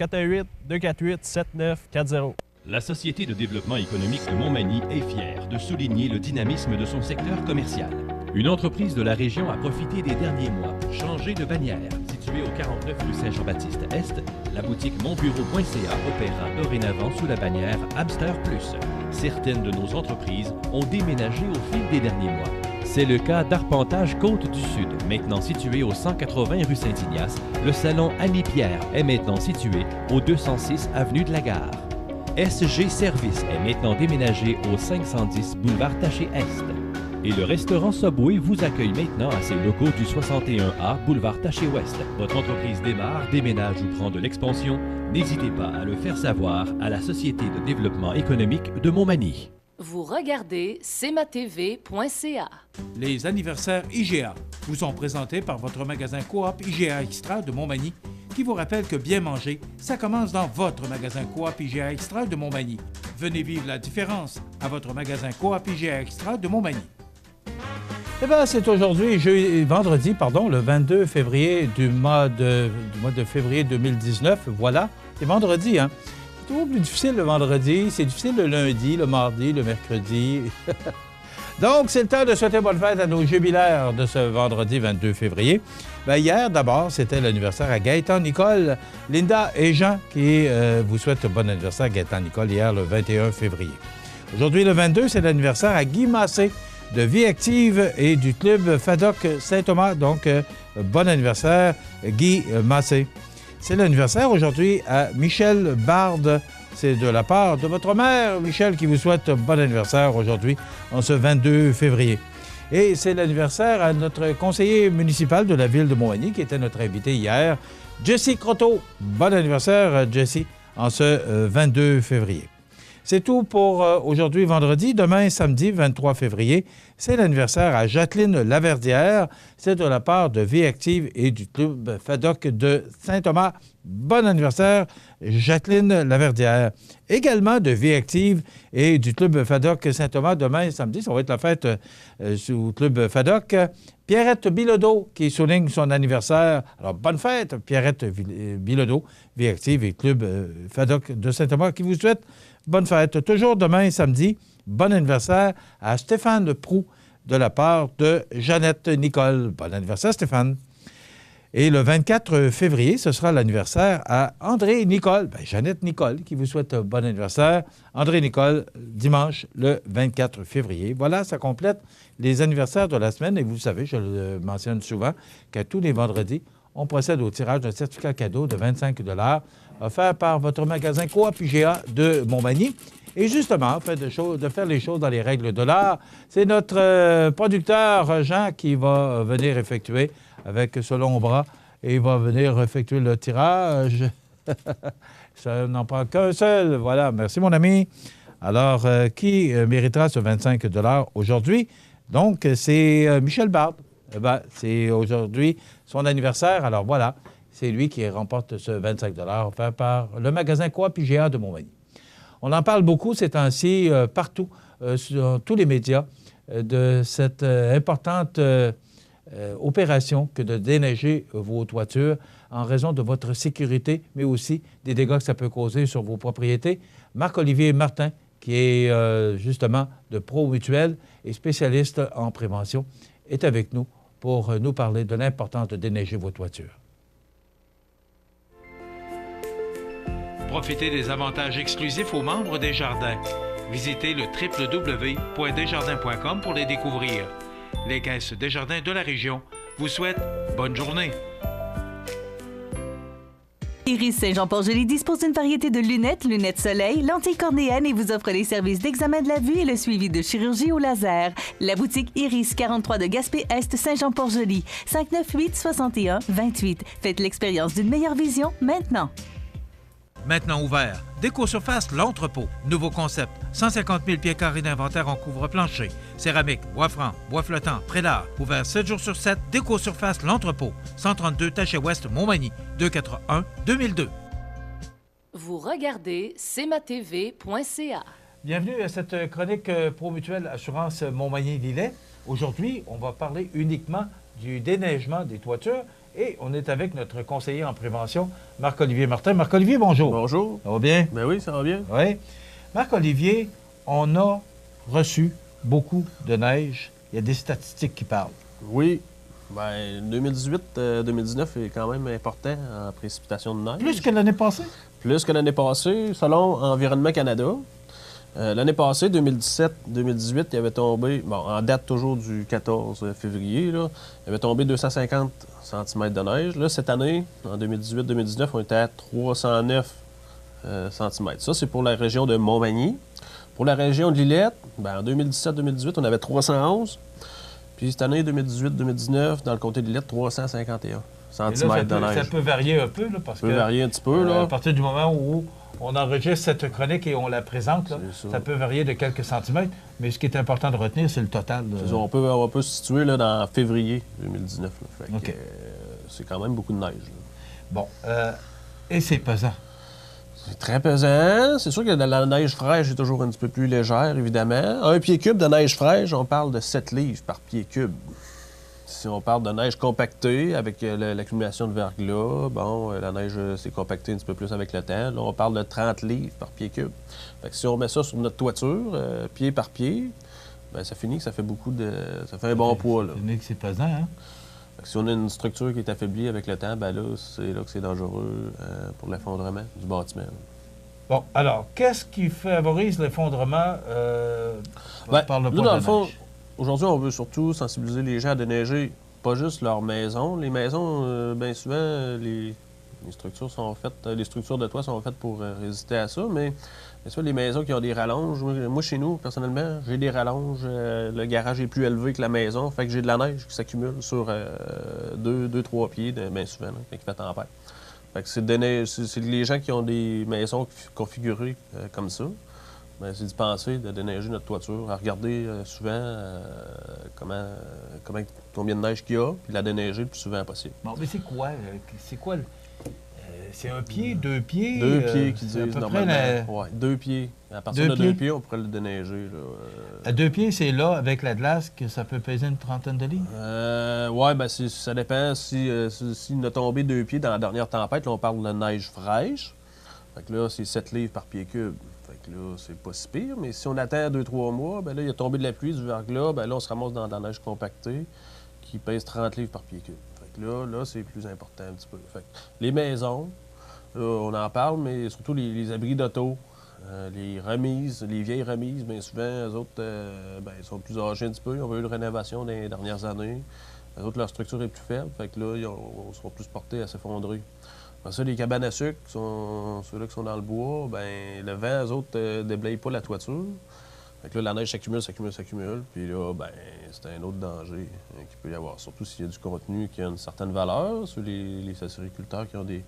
418-248-7940. La Société de développement économique de Montmagny est fière de souligner le dynamisme de son secteur commercial. Une entreprise de la région a profité des derniers mois pour changer de bannière. Située au 49 rue Saint-Jean-Baptiste-Est, la boutique monbureau.ca opérera dorénavant sous la bannière Hamster Plus. Certaines de nos entreprises ont déménagé au fil des derniers mois. C'est le cas d'Arpentage Côte-du-Sud, maintenant situé au 180 rue Saint-Ignace. Le salon Annie-Pierre est maintenant situé au 206 avenue de la Gare. SG Service est maintenant déménagé au 510 boulevard Taché-Est. Et le restaurant Subway vous accueille maintenant à ses locaux du 61A boulevard Taché-Ouest. Votre entreprise démarre, déménage ou prend de l'expansion? N'hésitez pas à le faire savoir à la Société de développement économique de Montmagny. Vous regardez cmatv.ca. Les anniversaires IGA vous sont présentés par votre magasin Coop IGA Extra de Montmagny, qui vous rappelle que bien manger, ça commence dans votre magasin Coop IGA Extra de Montmagny. Venez vivre la différence à votre magasin Coop IGA Extra de Montmagny. Eh bien, c'est aujourd'hui, vendredi, le 22 février du mois de février 2019. Voilà, c'est vendredi, hein? C'est toujours plus difficile le vendredi, c'est difficile le lundi, le mardi, le mercredi. Donc, c'est le temps de souhaiter bonne fête à nos jubilaires de ce vendredi 22 février. Bien, hier, d'abord, c'était l'anniversaire à Gaëtan Nicole, Linda et Jean qui vous souhaitent bon anniversaire à Gaëtan Nicole hier, le 21 février. Aujourd'hui, le 22, c'est l'anniversaire à Guy Massé de Vie Active et du club FADOC Saint-Thomas. Donc, bon anniversaire, Guy Massé. C'est l'anniversaire aujourd'hui à Michel Bard. C'est de la part de votre mère, Michel, qui vous souhaite bon anniversaire aujourd'hui, en ce 22 février. Et c'est l'anniversaire à notre conseiller municipal de la ville de Montmagny, qui était notre invité hier, Jessie Croteau. Bon anniversaire, Jessie, en ce 22 février. C'est tout pour aujourd'hui, vendredi. Demain, samedi, 23 février, c'est l'anniversaire à Jacqueline Laverdière. C'est de la part de Vie Active et du club FADOC de Saint-Thomas. Bon anniversaire, Jacqueline Laverdière. Également de Vie Active et du club FADOC Saint-Thomas. Demain, samedi, ça va être la fête sous club FADOC. Pierrette Bilodeau qui souligne son anniversaire. Alors, bonne fête, Pierrette Bilodeau, Vie Active et club FADOC de Saint-Thomas qui vous souhaite bonne fête. Toujours demain, samedi, bon anniversaire à Stéphane Proux de la part de Jeannette Nicole. Bon anniversaire, Stéphane. Et le 24 février, ce sera l'anniversaire à André Nicole. Bien, Jeannette Nicole qui vous souhaite bon anniversaire. André Nicole, dimanche, le 24 février. Voilà, ça complète les anniversaires de la semaine. Et vous le savez, je le mentionne souvent, qu'à tous les vendredis, on procède au tirage d'un certificat cadeau de 25 $ offert par votre magasin Coop IGA de Montmagny. Et justement, de faire les choses dans les règles de l'art, c'est notre producteur Jean qui va venir effectuer avec ce long bras et il va venir effectuer le tirage. Ça n'en prend qu'un seul. Voilà, merci mon ami. Alors, qui méritera ce 25 $ aujourd'hui? Donc, c'est Michel Bard. C'est aujourd'hui son anniversaire. Alors voilà, c'est lui qui remporte ce 25 $ offert par le magasin Coop IGA de Montmagny. On en parle beaucoup ces temps-ci, partout, sur tous les médias, de cette importante opération que de déneiger vos toitures en raison de votre sécurité, mais aussi des dégâts que ça peut causer sur vos propriétés. Marc-Olivier Martin, qui est justement de Pro-Mutuelle et spécialiste en prévention, est avec nous pour nous parler de l'importance de déneiger vos toitures. Profitez des avantages exclusifs aux membres des Jardins. Visitez le www.desjardins.com pour les découvrir. Les caisses Desjardins de la région vous souhaitent bonne journée. Iris Saint-Jean-Port-Joli dispose d'une variété de lunettes soleil, lentilles cornéennes et vous offre les services d'examen de la vue et le suivi de chirurgie au laser. La boutique Iris 43 de Gaspé-Est Saint-Jean-Port-Joli, 598-61-28. Faites l'expérience d'une meilleure vision maintenant. Maintenant ouvert, Déco-Surface L'Entrepôt. Nouveau concept, 150 000 pieds carrés d'inventaire en couvre-plancher. Céramique, bois franc, bois flottant, prélat. Ouvert 7 jours sur 7, Déco-Surface L'Entrepôt. 132 Taché-Ouest, Montmagny, 241-2002. Vous regardez cmatv.ca. Bienvenue à cette chronique Pro-Mutuelle Assurance Montmagny-Lillet. Aujourd'hui, on va parler uniquement du déneigement des toitures. Et on est avec notre conseiller en prévention, Marc-Olivier Martin. Marc-Olivier, bonjour. Bonjour. Ça va bien? Ben oui, ça va bien. Oui. Marc-Olivier, on a reçu beaucoup de neige. Il y a des statistiques qui parlent. Oui. Bien, 2018-2019 est quand même important en précipitation de neige. Plus que l'année passée? Plus que l'année passée, selon Environnement Canada. L'année passée, 2017-2018, il avait tombé, bon, en date toujours du 14 février, là, il avait tombé 250 cm de neige. Là, cette année, en 2018-2019, on était à 309 cm. Ça, c'est pour la région de Montmagny. Pour la région de Lillette, ben, en 2017-2018, on avait 311. Puis cette année, 2018-2019, dans le comté de Lillette, 351 cm de neige. Ça peut varier un peu, là, parce que... Ça peut varier un petit peu, là. À partir du moment où on enregistre cette chronique et on la présente, là, ça peut varier de quelques centimètres, mais ce qui est important de retenir, c'est le total. On peut se situer là, dans février 2019. Là. Fait que, c'est quand même beaucoup de neige. Là. Bon. Et c'est pesant. C'est très pesant. C'est sûr que la neige fraîche est toujours un petit peu plus légère, évidemment. Un pied cube de neige fraîche, on parle de 7 livres par pied cube. Si on parle de neige compactée avec l'accumulation de verglas, bon, la neige s'est compactée un petit peu plus avec le temps. Là, on parle de 30 livres par pied cube. Fait que si on met ça sur notre toiture, pied par pied, bien, ça finit que ça fait beaucoup de... Ça fait un bon poids, là. Ça finit que c'est pesant, hein? Fait que si on a une structure qui est affaiblie avec le temps, bien là, c'est là que c'est dangereux pour l'effondrement du bâtiment. Là. Bon, alors, qu'est-ce qui favorise l'effondrement par le poids nous, de dans la le fond, neige? aujourd'hui, on veut surtout sensibiliser les gens à déneiger pas juste leur maison. Les maisons, bien souvent, les structures sont faites, les structures de toit sont faites pour résister à ça, mais bien sûr, les maisons qui ont des rallonges, moi, chez nous, personnellement, j'ai des rallonges, le garage est plus élevé que la maison, fait que j'ai de la neige qui s'accumule sur 2-3 pieds, bien souvent, là, quand il fait tempête. Fait que c'est les gens qui ont des maisons configurées comme ça. Bien, c'est d'y penser, de déneiger notre toiture, à regarder souvent combien de neige qu'il y a, puis la déneiger le plus souvent possible. Bon, mais c'est quoi? C'est un pied, 2 pieds? 2 pieds qui disent à peu normalement. près Oui, 2 pieds. À partir de 2 pieds, on pourrait le déneiger. Là, À 2 pieds, c'est là, avec la glace, que ça peut peser une trentaine de livres? Oui, bien, ça dépend. Si on a tombé 2 pieds dans la dernière tempête, là, on parle de neige fraîche. Fait que là, c'est 7 livres par pied cube. Fait que là, c'est pas si pire, mais si on attend 2-3 mois, bien là, il a tombé de la pluie, du verglas, bien là, on se ramasse dans la neige compactée qui pèse 30 livres par pied cube. Fait que là, c'est plus important un petit peu. Fait que les maisons, là, on en parle, mais surtout les abris d'auto, les remises, les vieilles remises, bien souvent, eux autres, ils sont plus âgés un petit peu, ils ont eu une rénovation dans les dernières années. Eux autres, leur structure est plus faible, fait que là, ils seront plus portés à s'effondrer. Après ça, les cabanes à sucre, ceux-là qui sont dans le bois, bien, le vent, eux autres, déblayent pas la toiture. Fait que là, la neige s'accumule. Puis là, bien, c'est un autre danger qu'il peut y avoir. Surtout s'il y a du contenu qui a une certaine valeur. Sur les acériculteurs qui ont des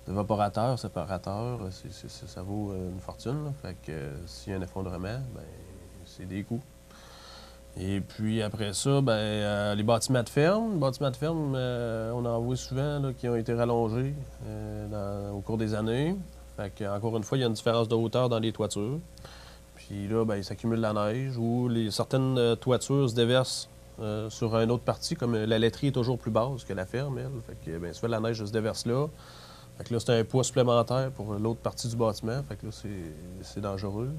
évaporateurs, séparateurs, ça vaut une fortune. Là. Fait que s'il y a un effondrement, bien, c'est des coûts. Et puis après ça, bien, les bâtiments de ferme. Les bâtiments de ferme, on en voit souvent là, qui ont été rallongés au cours des années. Fait que, encore une fois, il y a une différence de hauteur dans les toitures. Puis là, bien, il s'accumule la neige ou certaines toitures se déversent sur une autre partie, comme la laiterie est toujours plus basse que la ferme, elle. Fait que, bien, souvent, la neige se déverse là. Fait que là, c'est un poids supplémentaire pour l'autre partie du bâtiment. Fait que là, c'est dangereux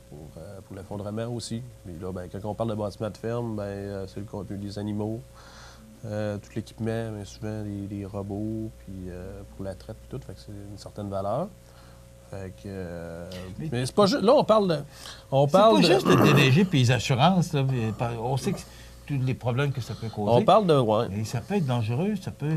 pour l'effondrement aussi. Puis là, bien, quand on parle de bâtiment de ferme, bien, c'est le contenu des animaux, tout l'équipement, bien souvent les robots, puis pour la traite, puis tout. Fait que c'est une certaine valeur. Fait que, mais c'est pas juste... Là, on parle de... pas juste de déneiger puis les assurances. Là, on sait que tous les problèmes que ça peut causer. On parle de... Ouais. Et ça peut être dangereux, ça peut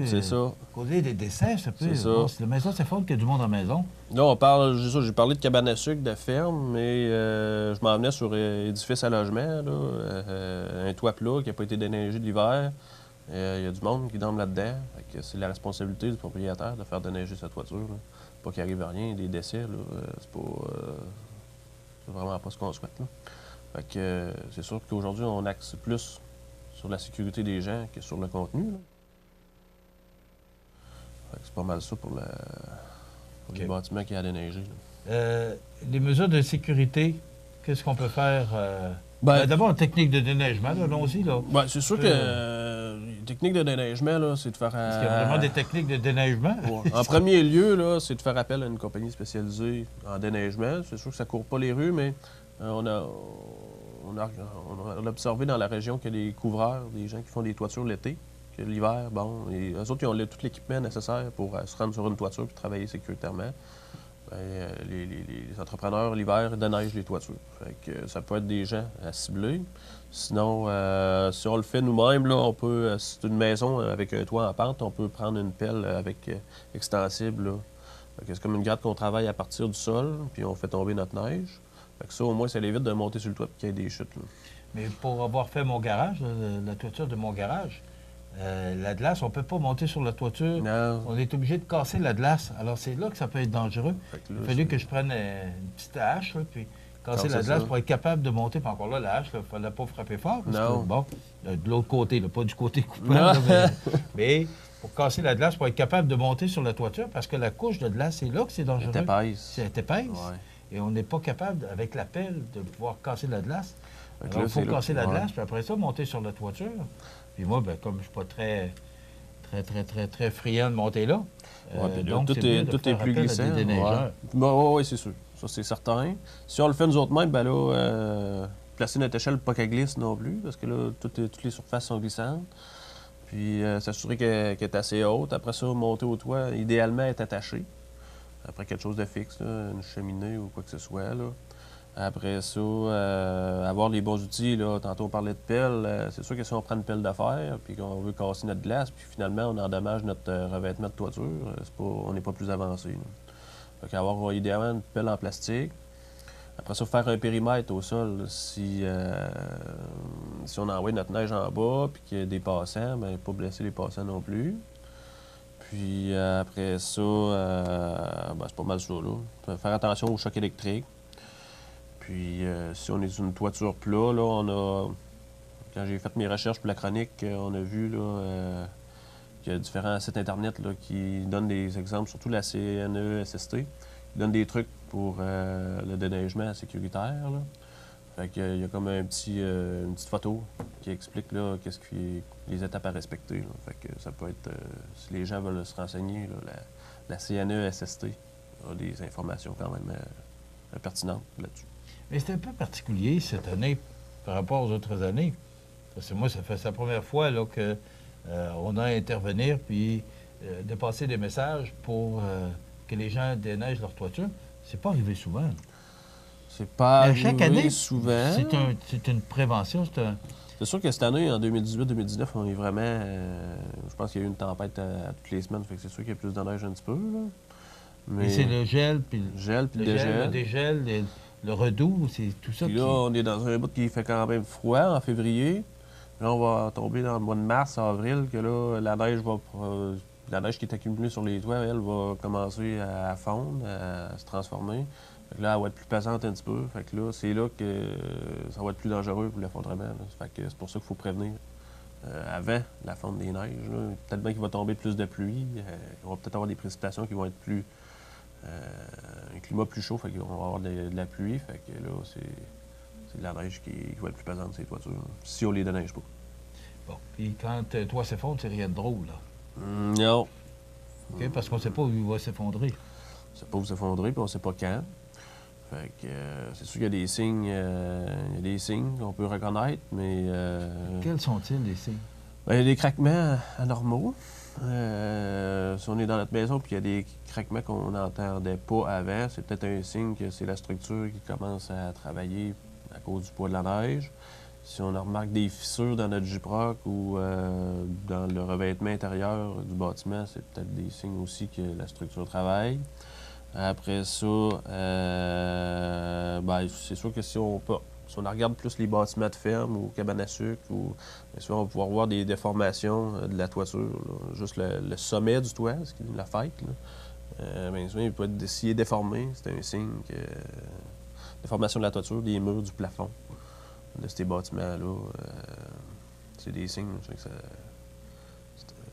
causer des décès, ça peut... C'est ça. Bon, si la maison s'effondre, qu'il y a du monde en maison. Là, on parle... J'ai parlé de cabane à sucre, de ferme, mais je m'en venais sur édifice à logement, là, un toit plat qui n'a pas été déneigé l'hiver. Il y a du monde qui dorme là-dedans. Fait que c'est la responsabilité du propriétaire de faire déneiger sa toiture. Là. Pas qu'il arrive à rien, des décès, là, c'est vraiment pas ce qu'on souhaite. Là. Fait que c'est sûr qu'aujourd'hui, on axe plus sur la sécurité des gens que sur le contenu. Là. Fait que c'est pas mal ça pour les bâtiments qui a déneigé. Les mesures de sécurité, qu'est-ce qu'on peut faire? D'abord, une technique de déneigement, allons-y. Ben, c'est sûr que les techniques de déneigement, là, c'est de faire... Est-ce qu'il y a vraiment des techniques de déneigement? Ouais. En premier lieu, là, c'est de faire appel à une compagnie spécialisée en déneigement. C'est sûr que ça ne court pas les rues, mais on a observé dans la région qu'il y a des couvreurs, des gens qui font des toitures l'été. que l'hiver, bon, et eux autres, ils ont tout l'équipement nécessaire pour se rendre sur une toiture et travailler sécuritairement. Ben, les entrepreneurs, l'hiver, déneigent les toitures. Fait que ça peut être des gens à cibler. Sinon, si on le fait nous-mêmes, là, on peut, si c'est une maison avec un toit en pente, on peut prendre une pelle avec extensible. Là. Fait que c'est comme une gratte qu'on travaille à partir du sol, puis on fait tomber notre neige. Fait que ça, au moins, ça évite de monter sur le toit et qu'il y ait des chutes. Là. Mais pour avoir fait mon garage, là, la toiture de mon garage, la glace, on ne peut pas monter sur la toiture. Non. On est obligé de casser la glace. Alors, c'est là que ça peut être dangereux. Fait Il là, a fallu que je prenne une petite hache, là, puis casser la glace pour être capable de monter. Puis encore là, la hache, il ne fallait pas frapper fort. Parce que, bon, de l'autre côté, là, pas du côté coupant. Là, mais pour casser la glace, pour être capable de monter sur la toiture, parce que la couche de glace, c'est là que c'est dangereux. Elle est épaisse. C'est épaisse. Ouais. Et on n'est pas capable, avec la pelle, de pouvoir casser la glace. Alors, là, il faut casser la ouais. glace, puis après ça, monter sur la toiture. Puis moi, ben, comme je ne suis pas très friand de monter là, donc tout est plus glissant. Oui, c'est sûr. Ça, c'est certain. Si on le fait nous autres mêmes, ben là, placer notre échelle pas qu'elle glisse non plus, parce que là, toutes les surfaces sont glissantes. Puis s'assurer qu'elle est assez haute. Après ça, monter au toit, idéalement, être attaché. Après quelque chose de fixe, là, une cheminée ou quoi que ce soit. Là. Après ça, avoir les bons outils. Là. Tantôt, on parlait de pelle. C'est sûr que si on prend une pelle de fer puis qu'on veut casser notre glace, puis finalement, on endommage notre revêtement de toiture, on n'est pas plus avancé. Là. Fait qu'avoir idéalement une pelle en plastique. Après ça, faire un périmètre au sol. Si on envoie notre neige en bas puis qu'il y a des passants, bien, pas blesser les passants non plus. Puis après ça, ben, c'est pas mal ça, là. Faire attention au choc électrique. Puis si on est sur une toiture plat, là, quand j'ai fait mes recherches pour la chronique, on a vu là, qu'il y a différents sites Internet là, qui donnent des exemples, surtout la CNESST, qui donne des trucs pour le déneigement sécuritaire. Là. Fait qu'il y a comme une petite photo qui explique là, les étapes à respecter. Là. Fait que ça peut être, si les gens veulent se renseigner, là, la CNESST a des informations quand même pertinentes là-dessus. Mais c'est un peu particulier cette année par rapport aux autres années. Parce que moi, ça fait la première fois là, qu'on a à intervenir puis de passer des messages pour que les gens déneigent leur toiture. C'est pas arrivé souvent. C'est pas arrivé chaque année, souvent. C'est une prévention. C'est sûr que cette année, en 2018-2019, on est vraiment... je pense qu'il y a eu une tempête à toutes les semaines, fait que c'est sûr qu'il y a plus de neige un petit peu. Là. Mais c'est le gel, puis le dégel, le redoux, c'est tout ça. Puis là, on est dans un bout qui fait quand même froid en février. Là, on va tomber dans le mois de mars, avril, que là, la neige qui est accumulée sur les toits, elle va commencer à fondre, à se transformer. Fait que là, elle va être plus pesante un petit peu. Fait que là, c'est là que ça va être plus dangereux pour l'effondrement. Fait que c'est pour ça qu'il faut prévenir avant la fonte des neiges. Peut-être bien qu'il va tomber plus de pluie. On va peut-être avoir des précipitations qui vont être plus... un climat plus chaud, fait qu'on va avoir de la pluie. Fait que là, c'est de la neige qui va être plus pesante sur les toitures, si on les déneige pas. Bon, puis quand le toit s'effondre, c'est rien de drôle, là. Non. OK, parce qu'on ne sait pas où il va s'effondrer. On ne sait pas où s'effondrer, puis on ne sait pas quand. Fait que c'est sûr qu'il y a des signes qu'on peut reconnaître, mais... Quels sont-ils, les signes? Bien, il y a des craquements anormaux. Si on est dans notre maison et qu'il y a des craquements qu'on n'entendait pas avant, c'est peut-être un signe que c'est la structure qui commence à travailler à cause du poids de la neige. Si on remarque des fissures dans notre gyproc ou dans le revêtement intérieur du bâtiment, c'est peut-être des signes aussi que la structure travaille. Après ça, ben, c'est sûr que si on regarde plus les bâtiments de ferme ou cabanes à sucre, bien sûr, on va pouvoir voir des déformations de la toiture. Là. Juste le sommet du toit, ce qui est la faille. Bien sûr, il peut être s'il est déformé, c'est un signe que déformation de la toiture, des murs, du plafond de ces bâtiments-là, c'est des signes que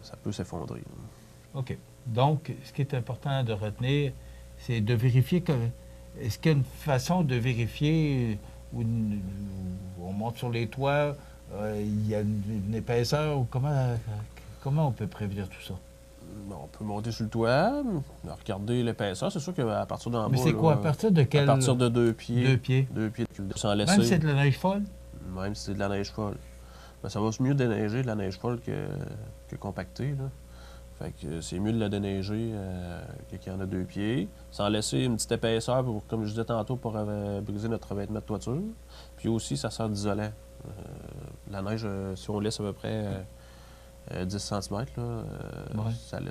ça peut s'effondrer. OK. Donc, ce qui est important de retenir, c'est de vérifier que... Est-ce qu'il y a une façon de vérifier où on monte sur les toits, il y a une épaisseur, ou comment on peut prévenir tout ça? On peut monter sur le toit, regarder l'épaisseur. C'est sûr qu'à partir d'en bas... Mais c'est quoi? À partir de quel... À partir de 2 pieds. 2 pieds. 2 pieds sans laisser. Même si c'est de la neige folle? Même si c'est de la neige folle. ben, ça va mieux déneiger de la neige folle que compacter, là. Fait que c'est mieux de la déneiger qu'il y en a 2 pieds, sans laisser une petite épaisseur, pour, comme je disais tantôt, pour briser notre revêtement de toiture. Puis aussi, ça sert d'isolant. La neige, si on laisse à peu près 10 cm,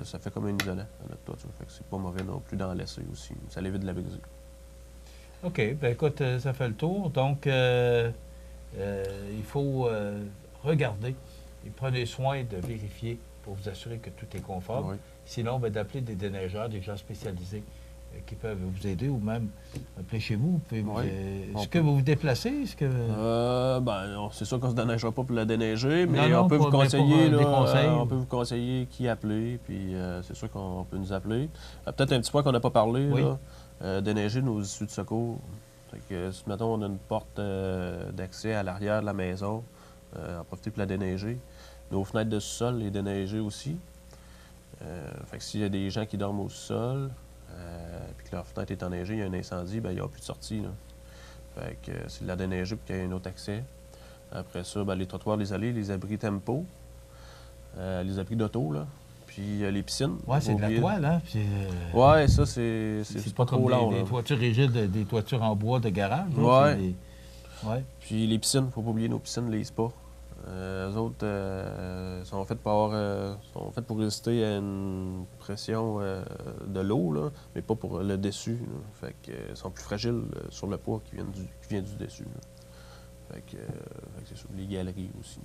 ça fait comme un isolant à notre toiture. Fait que c'est pas mauvais non plus d'en laisser aussi. Ça l'évite de la briser. OK. Bien, écoute, ça fait le tour. Donc, il faut regarder et prenez soin de vérifier pour vous assurer que tout est conforme. Oui. Sinon, ben, d'appeler des déneigeurs, des gens spécialisés qui peuvent vous aider ou même appeler chez vous. Est-ce que vous vous déplacez? Est-ce que... C'est sûr qu'on ne se déneigera pas pour la déneiger, mais non, on peut vous conseiller. des conseils, on peut vous conseiller qui appeler, puis c'est sûr qu'on peut nous appeler. Peut-être un petit point qu'on n'a pas parlé, oui. Déneiger nos issues de secours. Fait que, si, mettons, on a une porte d'accès à l'arrière de la maison, en profiter pour la déneiger. Nos fenêtres de sous-sol, les déneiger aussi. Fait que s'il y a des gens qui dorment au sous-sol, puis que leur fenêtre est enneigée, il y a un incendie, bien, il n'y aura plus de sortie, là. Fait que c'est de la déneiger pour qu'il y ait un autre accès. Après ça, bien, les trottoirs, les allées, les abris tempo, les abris d'auto, là. Puis les piscines. Oui, c'est de la toile, hein? Oui, ça, c'est pas trop comme long, des toitures rigides, des toitures en bois de garage. Oui. Ouais. Puis les piscines, il ne faut pas oublier nos piscines, les spas. Eux autres sont faites pour résister à une pression de l'eau, là, mais pas pour le dessus. Là. Fait que sont plus fragiles sur le poids qui vient du dessus. Là. Fait que c'est sûr, les galeries aussi.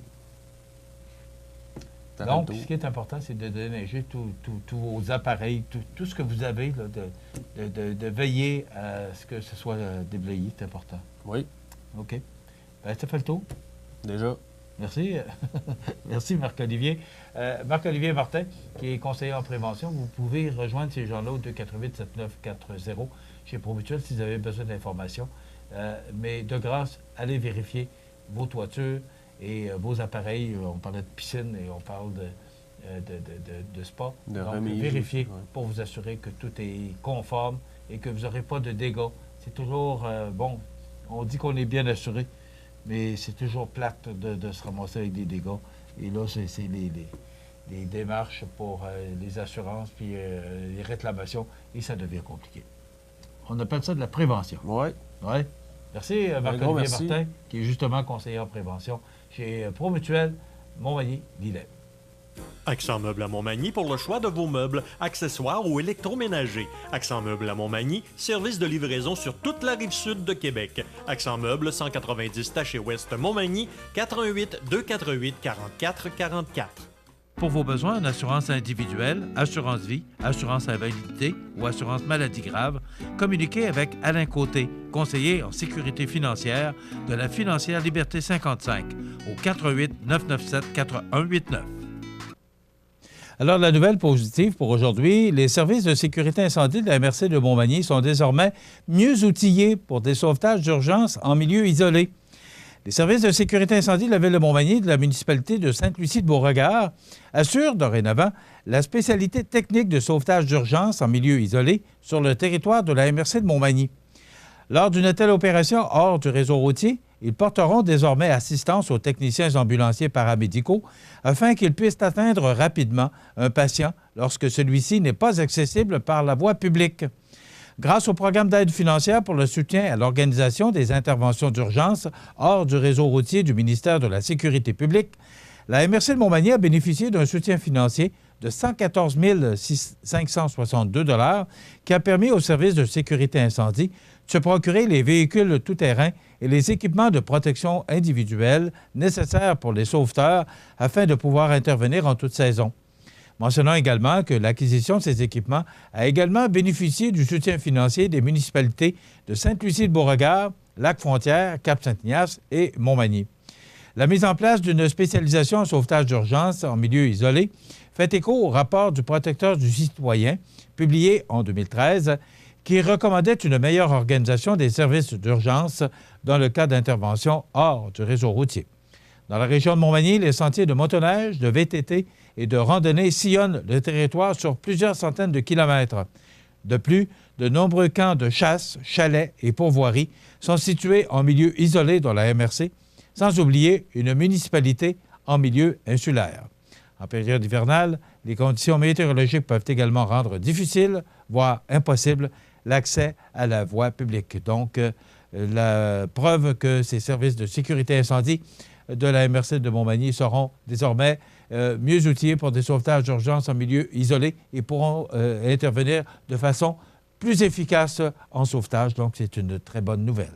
Donc, ce qui est important, c'est de déneiger tous vos appareils, tout ce que vous avez, là, de veiller à ce que ce soit déblayé, c'est important. Oui. OK. Bien, ça fait le tour. Déjà. Merci. Merci, Marc-Olivier. Marc-Olivier Martin, qui est conseiller en prévention, vous pouvez rejoindre ces gens-là au 248-7940 chez Promutuel si vous avez besoin d'informations. Mais de grâce, allez vérifier vos toitures et vos appareils. On parlait de piscine et on parle de spa. Donc, vérifiez pour vous assurer que tout est conforme et que vous n'aurez pas de dégâts. C'est toujours, bon, on dit qu'on est bien assuré, mais c'est toujours plate de se ramasser avec des dégâts. Et là, c'est les démarches pour les assurances puis les réclamations, et ça devient compliqué. On appelle ça de la prévention. Oui. Oui. Merci, Marc-Olivier Martin, qui est justement conseiller en prévention chez Promutuel, Montmagny-Lillet. Accent Meubles à Montmagny pour le choix de vos meubles, accessoires ou électroménagers. Accent Meubles à Montmagny, service de livraison sur toute la rive sud de Québec. Accent Meubles, 190 Taché-Ouest Montmagny, 418-248-4444. Pour vos besoins en assurance individuelle, assurance vie, assurance invalidité ou assurance maladie grave, communiquez avec Alain Côté, conseiller en sécurité financière de la Financière Liberté 55 au 418-997-4189. Alors, la nouvelle positive pour aujourd'hui, les services de sécurité incendie de la MRC de Montmagny sont désormais mieux outillés pour des sauvetages d'urgence en milieu isolé. Les services de sécurité incendie de la Ville de Montmagny et de la municipalité de Sainte-Lucie-de-Beauregard assurent dorénavant la spécialité technique de sauvetage d'urgence en milieu isolé sur le territoire de la MRC de Montmagny. Lors d'une telle opération hors du réseau routier, ils porteront désormais assistance aux techniciens ambulanciers paramédicaux afin qu'ils puissent atteindre rapidement un patient lorsque celui-ci n'est pas accessible par la voie publique. Grâce au programme d'aide financière pour le soutien à l'organisation des interventions d'urgence hors du réseau routier du ministère de la Sécurité publique, la MRC de Montmagny a bénéficié d'un soutien financier de 114 562 $ qui a permis aux services de sécurité incendie de se procurer les véhicules tout-terrain et les équipements de protection individuelle nécessaires pour les sauveteurs afin de pouvoir intervenir en toute saison. Mentionnons également que l'acquisition de ces équipements a également bénéficié du soutien financier des municipalités de Sainte-Lucie-de-Beauregard, Lac-Frontière, Cap-Saint-Ignace et Montmagny. La mise en place d'une spécialisation en sauvetage d'urgence en milieu isolé fait écho au rapport du protecteur du citoyen, publié en 2013, qui recommandait une meilleure organisation des services d'urgence dans le cas d'intervention hors du réseau routier. Dans la région de Montmagny, les sentiers de motoneige, de VTT et de randonnée sillonnent le territoire sur plusieurs centaines de kilomètres. De plus, de nombreux camps de chasse, chalets et pourvoiries sont situés en milieu isolé dans la MRC, sans oublier une municipalité en milieu insulaire. En période hivernale, les conditions météorologiques peuvent également rendre difficile, voire impossible, l'accès à la voie publique. Donc, la preuve que ces services de sécurité incendie de la MRC de Montmagny seront désormais mieux outillés pour des sauvetages d'urgence en milieu isolé et pourront intervenir de façon plus efficace en sauvetage. Donc, c'est une très bonne nouvelle.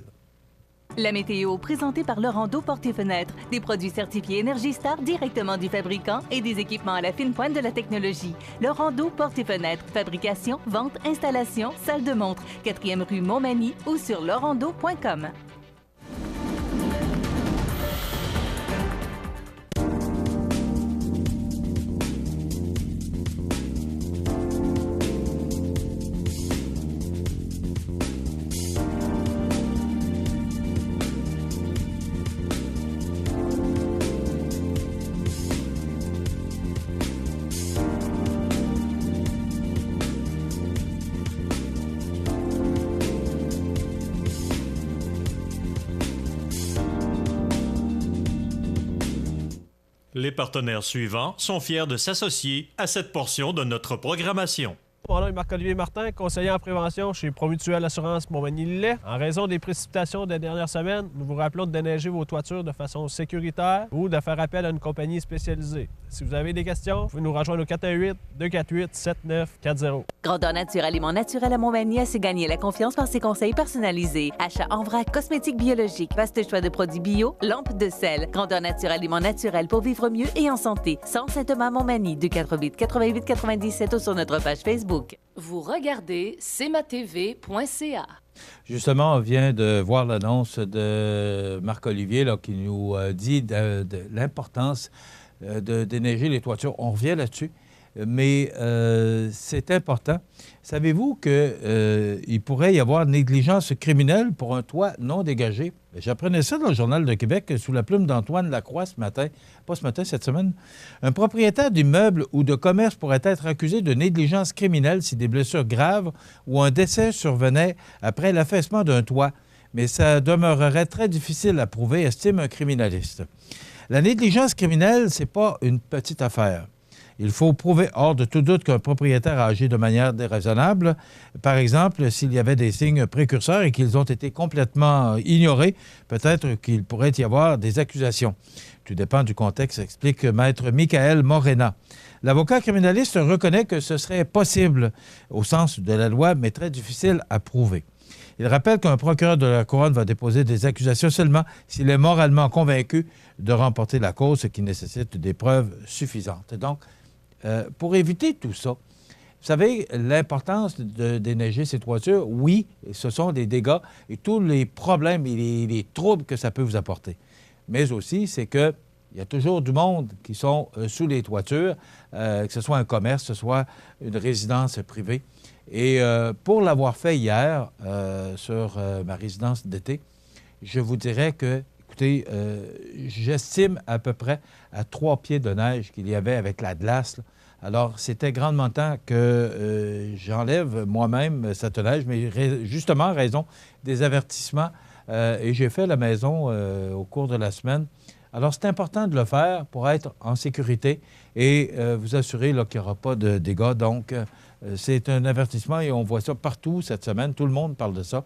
La météo présentée par Laurando Portes et Fenêtres, des produits certifiés Énergie Star directement du fabricant et des équipements à la fine pointe de la technologie. Laurando Portes et Fenêtres, fabrication, vente, installation, salle de montre, 4e rue Montmagny ou sur laurando.com. Les partenaires suivants sont fiers de s'associer à cette portion de notre programmation. Mon nom est Marc-Olivier Martin, conseiller en prévention chez Promutuelle Assurance Montmagny-Lillet. En raison des précipitations des dernières semaines, nous vous rappelons de déneiger vos toitures de façon sécuritaire ou de faire appel à une compagnie spécialisée. Si vous avez des questions, vous pouvez nous rejoindre au 418-248-7940. Grandeur Nature Aliments Naturels à Montmagny a su gagner la confiance par ses conseils personnalisés. Achat en vrac, cosmétiques biologiques, vaste choix de produits bio, lampes de sel. Grandeur Nature Aliments Naturels pour vivre mieux et en santé. Centre Saint-Thomas Montmagny, 248-88-97 ou sur notre page Facebook. Vous regardez cmatv.ca. Justement, on vient de voir l'annonce de Marc-Olivier là, qui nous dit de l'importance de déneiger les toitures. On revient là-dessus, mais c'est important. Savez-vous qu'il pourrait y avoir négligence criminelle pour un toit non dégagé? J'apprenais ça dans le Journal de Québec sous la plume d'Antoine Lacroix ce matin. Pas ce matin, cette semaine. Un propriétaire d'immeuble ou de commerce pourrait être accusé de négligence criminelle si des blessures graves ou un décès survenait après l'affaissement d'un toit. Mais ça demeurerait très difficile à prouver, estime un criminaliste. La négligence criminelle, c'est pas une petite affaire. Il faut prouver hors de tout doute qu'un propriétaire a agi de manière déraisonnable. Par exemple, s'il y avait des signes précurseurs et qu'ils ont été complètement ignorés, peut-être qu'il pourrait y avoir des accusations. Tout dépend du contexte, explique Maître Michael Morena. L'avocat criminaliste reconnaît que ce serait possible au sens de la loi, mais très difficile à prouver. Il rappelle qu'un procureur de la Couronne va déposer des accusations seulement s'il est moralement convaincu de remporter la cause, ce qui nécessite des preuves suffisantes. Donc, pour éviter tout ça, vous savez, l'importance de déneiger ces toitures, oui, ce sont des dégâts et tous les problèmes et les troubles que ça peut vous apporter. Mais aussi, c'est qu'il y a toujours du monde qui sont sous les toitures, que ce soit un commerce, que ce soit une résidence privée. Et pour l'avoir fait hier sur ma résidence d'été, je vous dirais que, écoutez, j'estime à peu près à 3 pieds de neige qu'il y avait avec la glace, là. Alors, c'était grandement temps que j'enlève moi-même cette neige, mais justement en raison des avertissements. Et j'ai fait la maison au cours de la semaine. Alors, c'est important de le faire pour être en sécurité et vous assurer là, qu'il n'y aura pas de dégâts. Donc, c'est un avertissement et on voit ça partout cette semaine. Tout le monde parle de ça.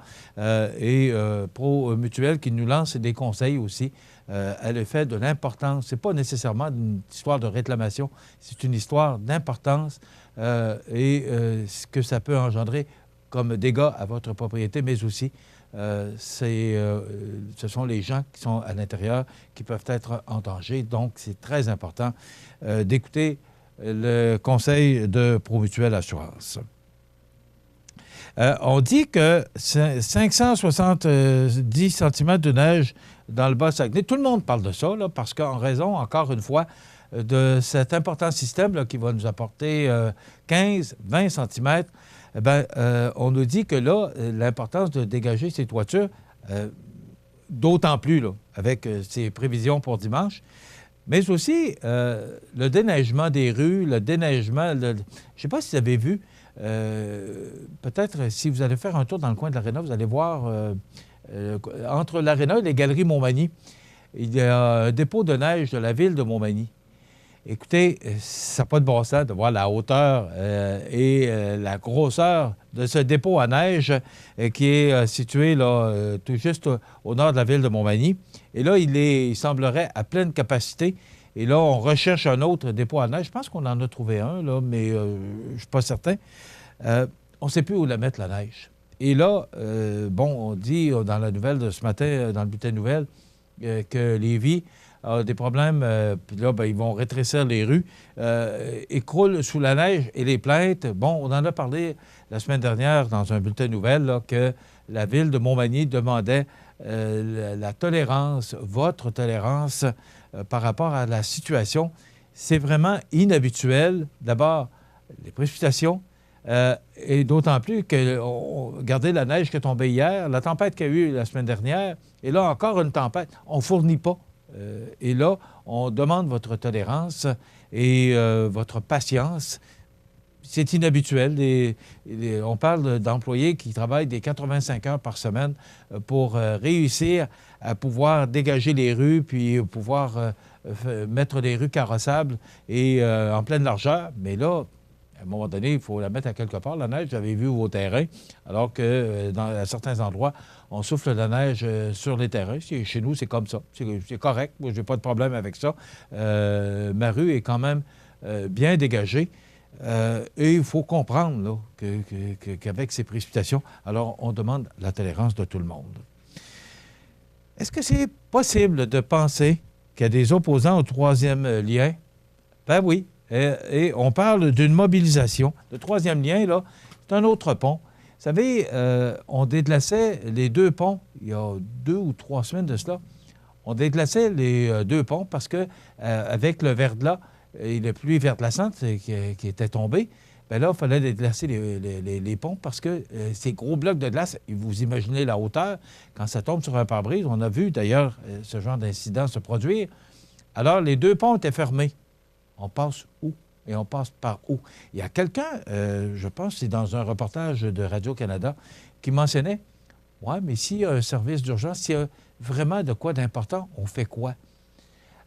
Et Pro Mutuelle qui nous lance des conseils aussi à l'effet de l'importance. Ce n'est pas nécessairement une histoire de réclamation, c'est une histoire d'importance et ce que ça peut engendrer comme dégâts à votre propriété, mais aussi ce sont les gens qui sont à l'intérieur qui peuvent être en danger. Donc, c'est très important d'écouter le conseil de Promutuelle Assurance. On dit que 570 cm de neige dans le Bas-Saguenay, tout le monde parle de ça, là, parce qu'en raison, encore une fois, de cet important système là, qui va nous apporter 15-20 cm, on nous dit que là, l'importance de dégager ces toitures, d'autant plus là, avec ces prévisions pour dimanche, mais aussi le déneigement des rues, le déneigement, je ne sais pas si vous avez vu, peut-être si vous allez faire un tour dans le coin de l'Aréna, vous allez voir entre l'Aréna et les Galeries Montmagny, il y a un dépôt de neige de la ville de Montmagny. Écoutez, ça n'a pas de bon sens de voir la hauteur et la grosseur de ce dépôt à neige qui est situé là, tout juste au nord de la ville de Montmagny. Et là, il semblerait à pleine capacité. Et là, on recherche un autre dépôt à neige. Je pense qu'on en a trouvé un, là, mais je ne suis pas certain. On ne sait plus où la mettre, la neige. Et là, on dit dans la nouvelle de ce matin, dans le bulletin de nouvelles, que Lévis a des problèmes. Puis là, ils vont rétrécir les rues, écroulent sous la neige et les plaintes. Bon, on en a parlé la semaine dernière dans un bulletin de nouvelles, là, que la ville de Montmagny demandait la tolérance, votre tolérance par rapport à la situation. C'est vraiment inhabituel. D'abord, les précipitations. Et d'autant plus que, regardez la neige qui est tombée hier, la tempête qu'il y a eu la semaine dernière, et là encore une tempête, on ne fournit pas. Et là, on demande votre tolérance et votre patience. C'est inhabituel. On parle d'employés qui travaillent des 85 heures par semaine pour réussir à pouvoir dégager les rues, puis pouvoir mettre des rues carrossables et en pleine largeur. Mais là, à un moment donné, il faut la mettre à quelque part, la neige. J'avais vu vos terrains, alors que à certains endroits, on souffle la neige sur les terrains. Chez nous, c'est comme ça. C'est correct. Moi, je n'ai pas de problème avec ça. Ma rue est quand même bien dégagée. Et il faut comprendre là, qu'avec ces précipitations, alors on demande la tolérance de tout le monde. Est-ce que c'est possible de penser qu'il y a des opposants au troisième lien? Ben oui. Et on parle d'une mobilisation. Le troisième lien, là, c'est un autre pont. Vous savez, on déglaçait les deux ponts il y a 2 ou 3 semaines de cela. On déglaçait les deux ponts parce que avec le verglas et la pluie verglaçante qui était tombée, bien là, il fallait déglacer les ponts parce que ces gros blocs de glace, vous imaginez la hauteur, quand ça tombe sur un pare-brise, on a vu d'ailleurs ce genre d'incident se produire. Alors, les deux ponts étaient fermés. On passe où? Et on passe par où? Il y a quelqu'un, je pense, c'est dans un reportage de Radio-Canada, qui mentionnait, ouais, mais s'il y a un service d'urgence, s'il y a vraiment de quoi d'important, on fait quoi?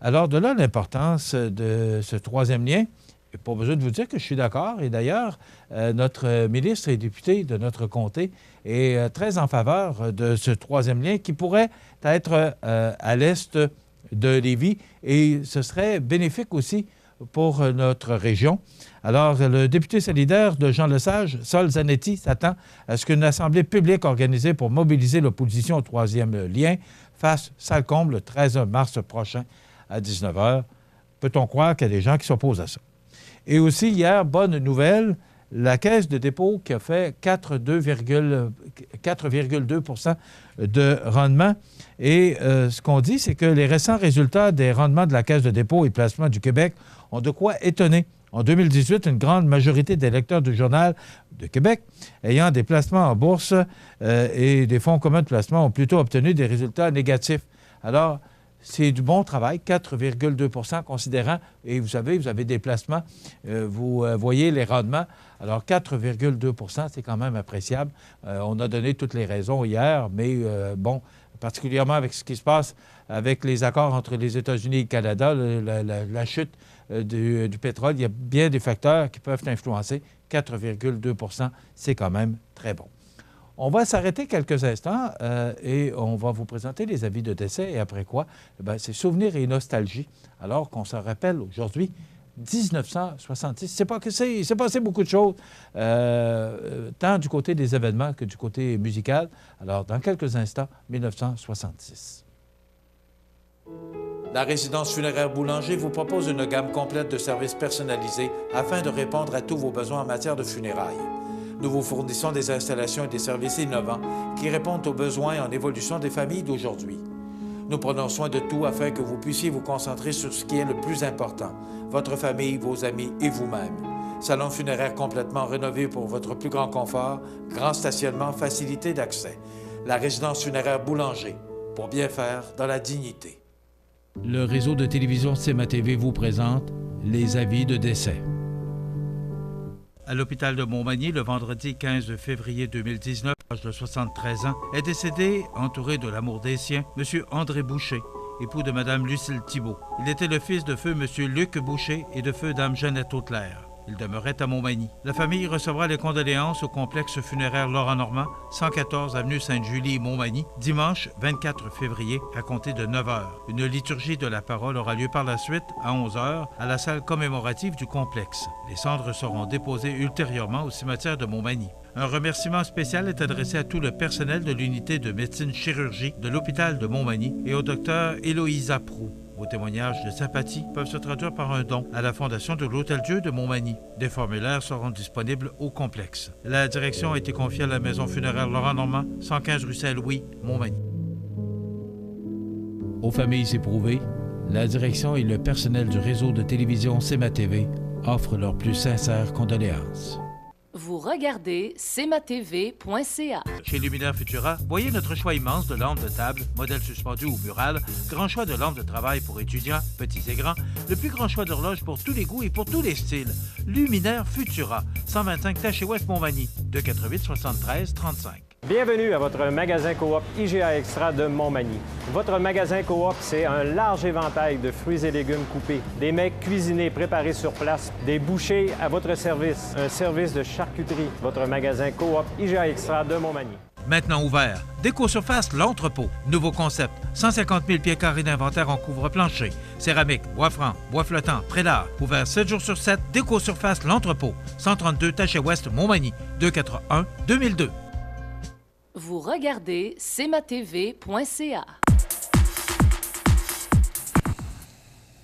Alors, de là, l'importance de ce troisième lien, il n'y a pas besoin de vous dire que je suis d'accord. Et d'ailleurs, notre ministre et député de notre comté est très en faveur de ce troisième lien qui pourrait être à l'est de Lévis. Et ce serait bénéfique aussi pour notre région. Alors, le député solidaire de Jean Lesage, Sol Zanetti, s'attend à ce qu'une assemblée publique organisée pour mobiliser l'opposition au troisième lien fasse salle comble le 13 mars prochain à 19h. Peut-on croire qu'il y a des gens qui s'opposent à ça? Et aussi, hier, bonne nouvelle, la Caisse de dépôt qui a fait 4,2 % de rendement. Et ce qu'on dit, c'est que les récents résultats des rendements de la Caisse de dépôt et placement du Québec ont de quoi étonner. En 2018, une grande majorité des lecteurs du Journal de Québec ayant des placements en bourse et des fonds communs de placement ont plutôt obtenu des résultats négatifs. Alors, c'est du bon travail, 4,2 % considérant, et vous savez, vous avez des placements, vous voyez les rendements. Alors, 4,2 % c'est quand même appréciable. On a donné toutes les raisons hier, mais bon, particulièrement avec ce qui se passe avec les accords entre les États-Unis et le Canada, la chute du pétrole, il y a bien des facteurs qui peuvent influencer. 4,2 % c'est quand même très bon. On va s'arrêter quelques instants et on va vous présenter les avis de décès. Et après quoi, c'est souvenirs et nostalgie. Alors qu'on se rappelle aujourd'hui 1966. C'est pas que c'est passé beaucoup de choses, tant du côté des événements que du côté musical. Alors, dans quelques instants, 1966. La résidence funéraire Boulanger vous propose une gamme complète de services personnalisés afin de répondre à tous vos besoins en matière de funérailles. Nous vous fournissons des installations et des services innovants qui répondent aux besoins en évolution des familles d'aujourd'hui. Nous prenons soin de tout afin que vous puissiez vous concentrer sur ce qui est le plus important, votre famille, vos amis et vous-même. Salon funéraire complètement rénové pour votre plus grand confort, grand stationnement, facilité d'accès. La résidence funéraire Boulanger, pour bien faire dans la dignité. Le réseau de télévision CMA-TV vous présente les avis de décès. À l'hôpital de Montmagny, le vendredi 15 février 2019, à l'âge de 73 ans, est décédé, entouré de l'amour des siens, M. André Boucher. époux de Mme Lucille Thibault. Il était le fils de feu M. Luc Boucher et de feu Dame Jeannette Auclair. Il demeurait à Montmagny. La famille recevra les condoléances au complexe funéraire Laurent Normand, 114 avenue Sainte-Julie, Montmagny, dimanche 24 février, à compter de 9 h. Une liturgie de la parole aura lieu par la suite, à 11 h, à la salle commémorative du complexe. Les cendres seront déposées ultérieurement au cimetière de Montmagny. Un remerciement spécial est adressé à tout le personnel de l'unité de médecine-chirurgie de l'hôpital de Montmagny et au docteur Héloïsa Proux. Vos témoignages de sympathie peuvent se traduire par un don à la Fondation de l'Hôtel-Dieu de Montmagny. Des formulaires seront disponibles au complexe. La direction a été confiée à la maison funéraire Laurent Normand, 115 rue Saint-Louis, Montmagny. Aux familles éprouvées, la direction et le personnel du réseau de télévision CMA-TV offrent leurs plus sincères condoléances. Vous regardez cmatv.ca. Chez Luminaire Futura, voyez notre choix immense de lampes de table, modèles suspendus ou murales, grand choix de lampes de travail pour étudiants, petits et grands, le plus grand choix d'horloges pour tous les goûts et pour tous les styles. Luminaire Futura, 125 Taché Ouest Montmagny, 248 73 35. Bienvenue à votre magasin Coop IGA Extra de Montmagny. Votre magasin Coop, c'est un large éventail de fruits et légumes coupés, des mets cuisinés préparés sur place, des bouchées à votre service, un service de charcuterie. Votre magasin Coop IGA Extra de Montmagny. Maintenant ouvert. Déco-surface L'Entrepôt. Nouveau concept. 150 000 pieds carrés d'inventaire en couvre-plancher. Céramique, bois franc, bois flottant, prélat. Ouvert 7 jours sur 7. Déco-surface L'Entrepôt. 132 Taché Ouest Montmagny. 241-2002. Vous regardez cmatv.ca.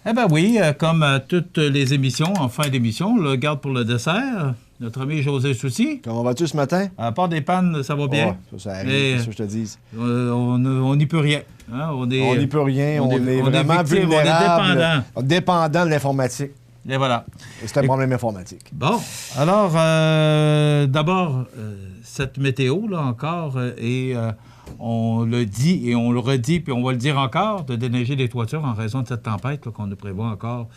Eh bien oui, comme toutes les émissions, en fin d'émission, on le garde pour le dessert. Notre ami José Soucy. Comment vas-tu ce matin? À part des pannes, ça va bien. Oh, ça arrive, c'est ce que je te dis. On n'y peut rien. Hein? On n'y peut rien. On est vraiment vulnérable. On est dépendant de l'informatique. Et voilà. Et c'est un problème informatique. Bon, alors, d'abord, cette météo, là, encore, et on le dit et on le redit, puis on va le dire encore, de déneiger les toitures en raison de cette tempête là, qu'on nous prévoit encore.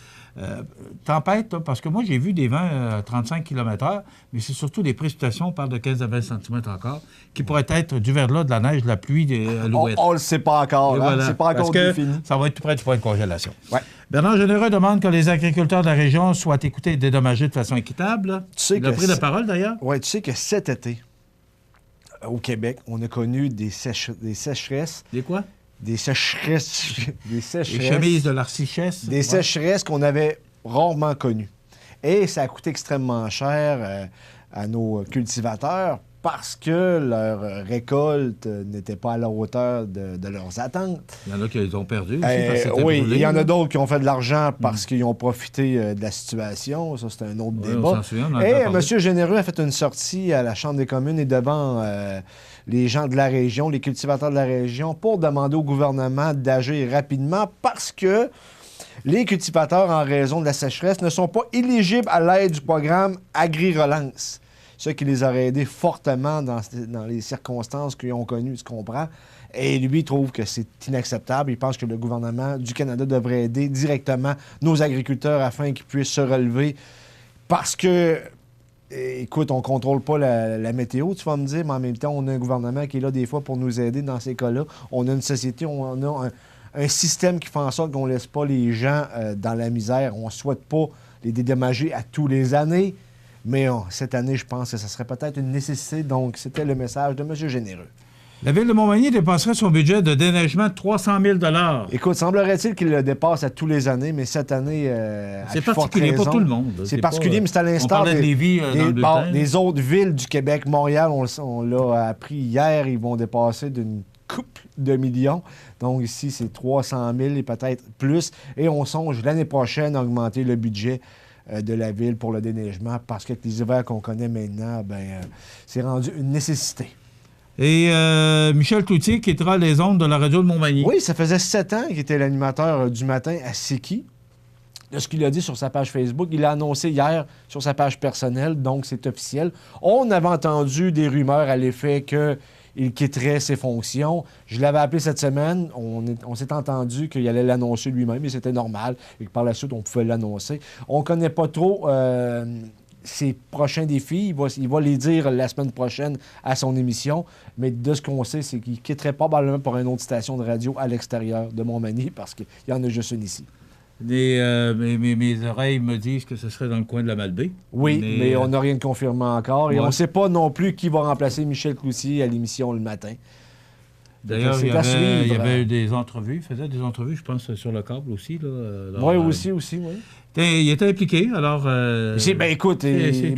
Tempête, là, parce que moi, j'ai vu des vents à 35 km/h, mais c'est surtout des précipitations, on parle de 15 à 20 cm encore, qui pourraient être du verglas, de la neige, de la pluie à l'ouest. On le sait pas encore, là. Voilà, c'est pas encore défini. Ça va être tout près du point de congélation. Ouais. Bernard Généreux demande que les agriculteurs de la région soient écoutés et dédommagés de façon équitable. Tu sais Il a pris la parole, d'ailleurs. Oui, tu sais que cet été, au Québec, on a connu des sécheresses. Des quoi? Des sécheresses. Les chemises de l'arcichesse. Des sécheresses qu'on avait rarement connues. Et ça a coûté extrêmement cher à nos cultivateurs parce que leur récolte n'était pas à la hauteur de leurs attentes. Il y en a qui les ont perdus. Oui, il y en a d'autres qui ont fait de l'argent parce qu'ils ont profité de la situation. Ça, c'est un autre débat. On s'en souvient, et M. Généreux a fait une sortie à la Chambre des communes et devant les gens de la région, les cultivateurs de la région, pour demander au gouvernement d'agir rapidement parce que les cultivateurs, en raison de la sécheresse, ne sont pas éligibles à l'aide du programme Agri-Relance. Ce qui les aurait aidés fortement dans les circonstances qu'ils ont connues, tu comprends? Et lui, il trouve que c'est inacceptable. Il pense que le gouvernement du Canada devrait aider directement nos agriculteurs afin qu'ils puissent se relever. Parce que, écoute, on ne contrôle pas la météo, tu vas me dire, mais en même temps, on a un gouvernement qui est là des fois pour nous aider dans ces cas-là. On a une société, on a un système qui fait en sorte qu'on ne laisse pas les gens dans la misère. On ne souhaite pas les dédommager à tous les années. Mais cette année, je pense que ça serait peut-être une nécessité. Donc, c'était le message de M. Généreux. La Ville de Montmagny dépasserait son budget de déneigement de 300 000 $. Écoute, semblerait-il qu'il le dépasse à tous les années, mais cette année, c'est particulier pour tout le monde. C'est particulier, mais c'est à l'instar des autres villes du Québec. Montréal, on l'a appris hier, ils vont dépasser d'une couple de millions. Donc ici, c'est 300 000 et peut-être plus. Et on songe l'année prochaine à augmenter le budget de la ville pour le déneigement parce qu'avec les hivers qu'on connaît maintenant, c'est rendu une nécessité. Et Michel Cloutier quittera les ondes de la radio de Montmagny. Oui, ça faisait 7 ans qu'il était l'animateur du matin à Siki. De ce qu'il a dit sur sa page Facebook, il l'a annoncé hier sur sa page personnelle, donc c'est officiel. On avait entendu des rumeurs à l'effet qu'il quitterait ses fonctions. Je l'avais appelé cette semaine. On s'est entendu qu'il allait l'annoncer lui-même et c'était normal et que par la suite, on pouvait l'annoncer. On ne connaît pas trop ses prochains défis. Il va les dire la semaine prochaine à son émission. Mais de ce qu'on sait, c'est qu'il quitterait probablement pour une autre station de radio à l'extérieur de Montmagny parce qu'il y en a juste une ici. Mes oreilles me disent que ce serait dans le coin de la Malbaie. Oui, mais on n'a rien de confirmé encore. Et on ne sait pas non plus qui va remplacer Michel Cloutier à l'émission le matin. D'ailleurs, il y avait eu des entrevues. Il faisait des entrevues, je pense, sur le câble aussi. Oui, aussi, oui. Il était impliqué, alors... écoute,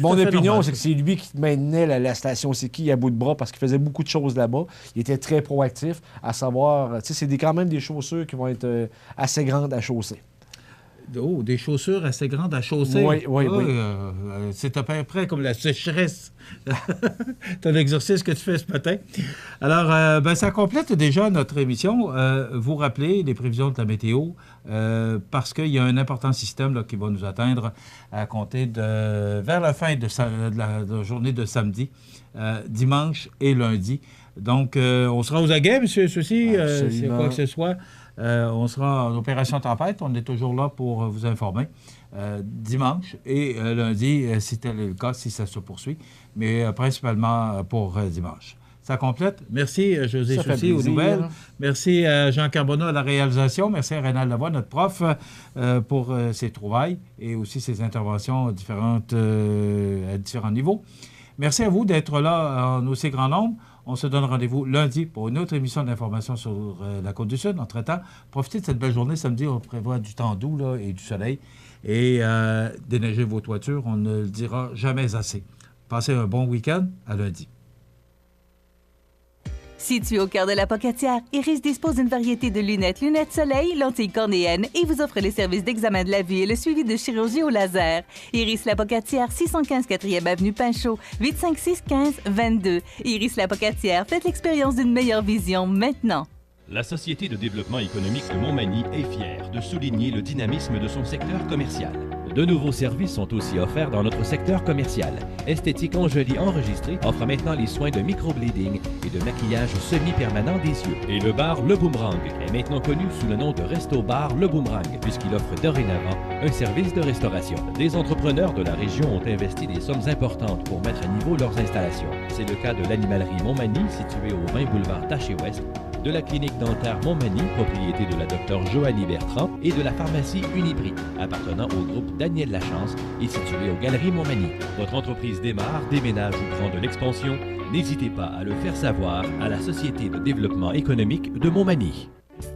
mon opinion, c'est que c'est lui qui maintenait la station C'est qui à bout de bras parce qu'il faisait beaucoup de choses là-bas. Il était très proactif, à savoir... Tu sais, c'est quand même des chaussures qui vont être assez grandes à chausser. Oh, des chaussures assez grandes à chausser. Oui. C'est à peu près comme la sécheresse. Ton exercice que tu fais ce matin. Alors, ça complète déjà notre émission. Vous rappelez les prévisions de la météo parce qu'il y a un important système là, qui va nous atteindre à compter vers la fin de la journée de samedi, dimanche et lundi. Donc, on sera aux aguets, M. Soucy, c'est quoi que ce soit. On sera en opération tempête. On est toujours là pour vous informer dimanche et lundi, si tel est le cas, si ça se poursuit, mais principalement pour dimanche. Ça complète. Merci, José Soucy, aux nouvelles. Merci à Jean Carbonneau à la réalisation. Merci à Rénal Lavoie, notre prof, pour ses trouvailles et aussi ses interventions différentes à différents niveaux. Merci à vous d'être là en aussi grand nombre. On se donne rendez-vous lundi pour une autre émission d'information sur la Côte-du-Sud. Entre-temps, profitez de cette belle journée. Samedi, on prévoit du temps doux là, et du soleil. Et déneigez vos toitures, on ne le dira jamais assez. Passez un bon week-end. À lundi. Situé au cœur de la Pocatière, Iris dispose d'une variété de lunettes soleil, lentilles cornéennes et vous offre les services d'examen de la vue et le suivi de chirurgie au laser. Iris la Pocatière, 615 4e Avenue Pinchot, 856-15-22. Iris la Pocatière, faites l'expérience d'une meilleure vision maintenant. La Société de développement économique de Montmagny est fière de souligner le dynamisme de son secteur commercial. De nouveaux services sont aussi offerts dans notre secteur commercial. Esthétique Angeli Enregistré offre maintenant les soins de microblading et de maquillage semi-permanent des yeux. Et le bar Le Boomerang est maintenant connu sous le nom de Resto Bar Le Boomerang, puisqu'il offre dorénavant un service de restauration. Des entrepreneurs de la région ont investi des sommes importantes pour mettre à niveau leurs installations. C'est le cas de l'animalerie Montmagny, située au 20 boulevard Taché-Ouest, de la clinique dentaire Montmagny, propriété de la Dr Joannie Bertrand, et de la pharmacie Uniprix, appartenant au groupe Daniel Lachance et située aux Galeries Montmagny. Votre entreprise démarre, déménage ou prend de l'expansion? N'hésitez pas à le faire savoir à la Société de développement économique de Montmagny.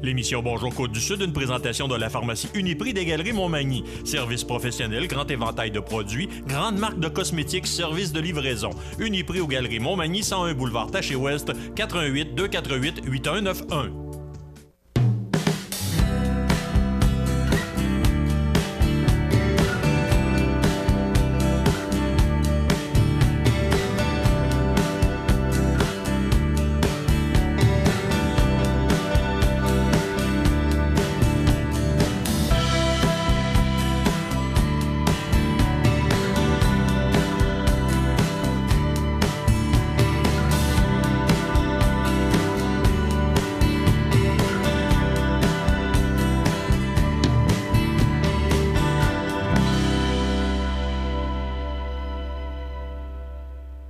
L'émission Bonjour Côte-du-Sud, une présentation de la pharmacie Uniprix des Galeries Montmagny. Service professionnel, grand éventail de produits, grande marque de cosmétiques, service de livraison. Uniprix aux Galeries Montmagny, 101 boulevard Taché-Ouest, 88 248 8191.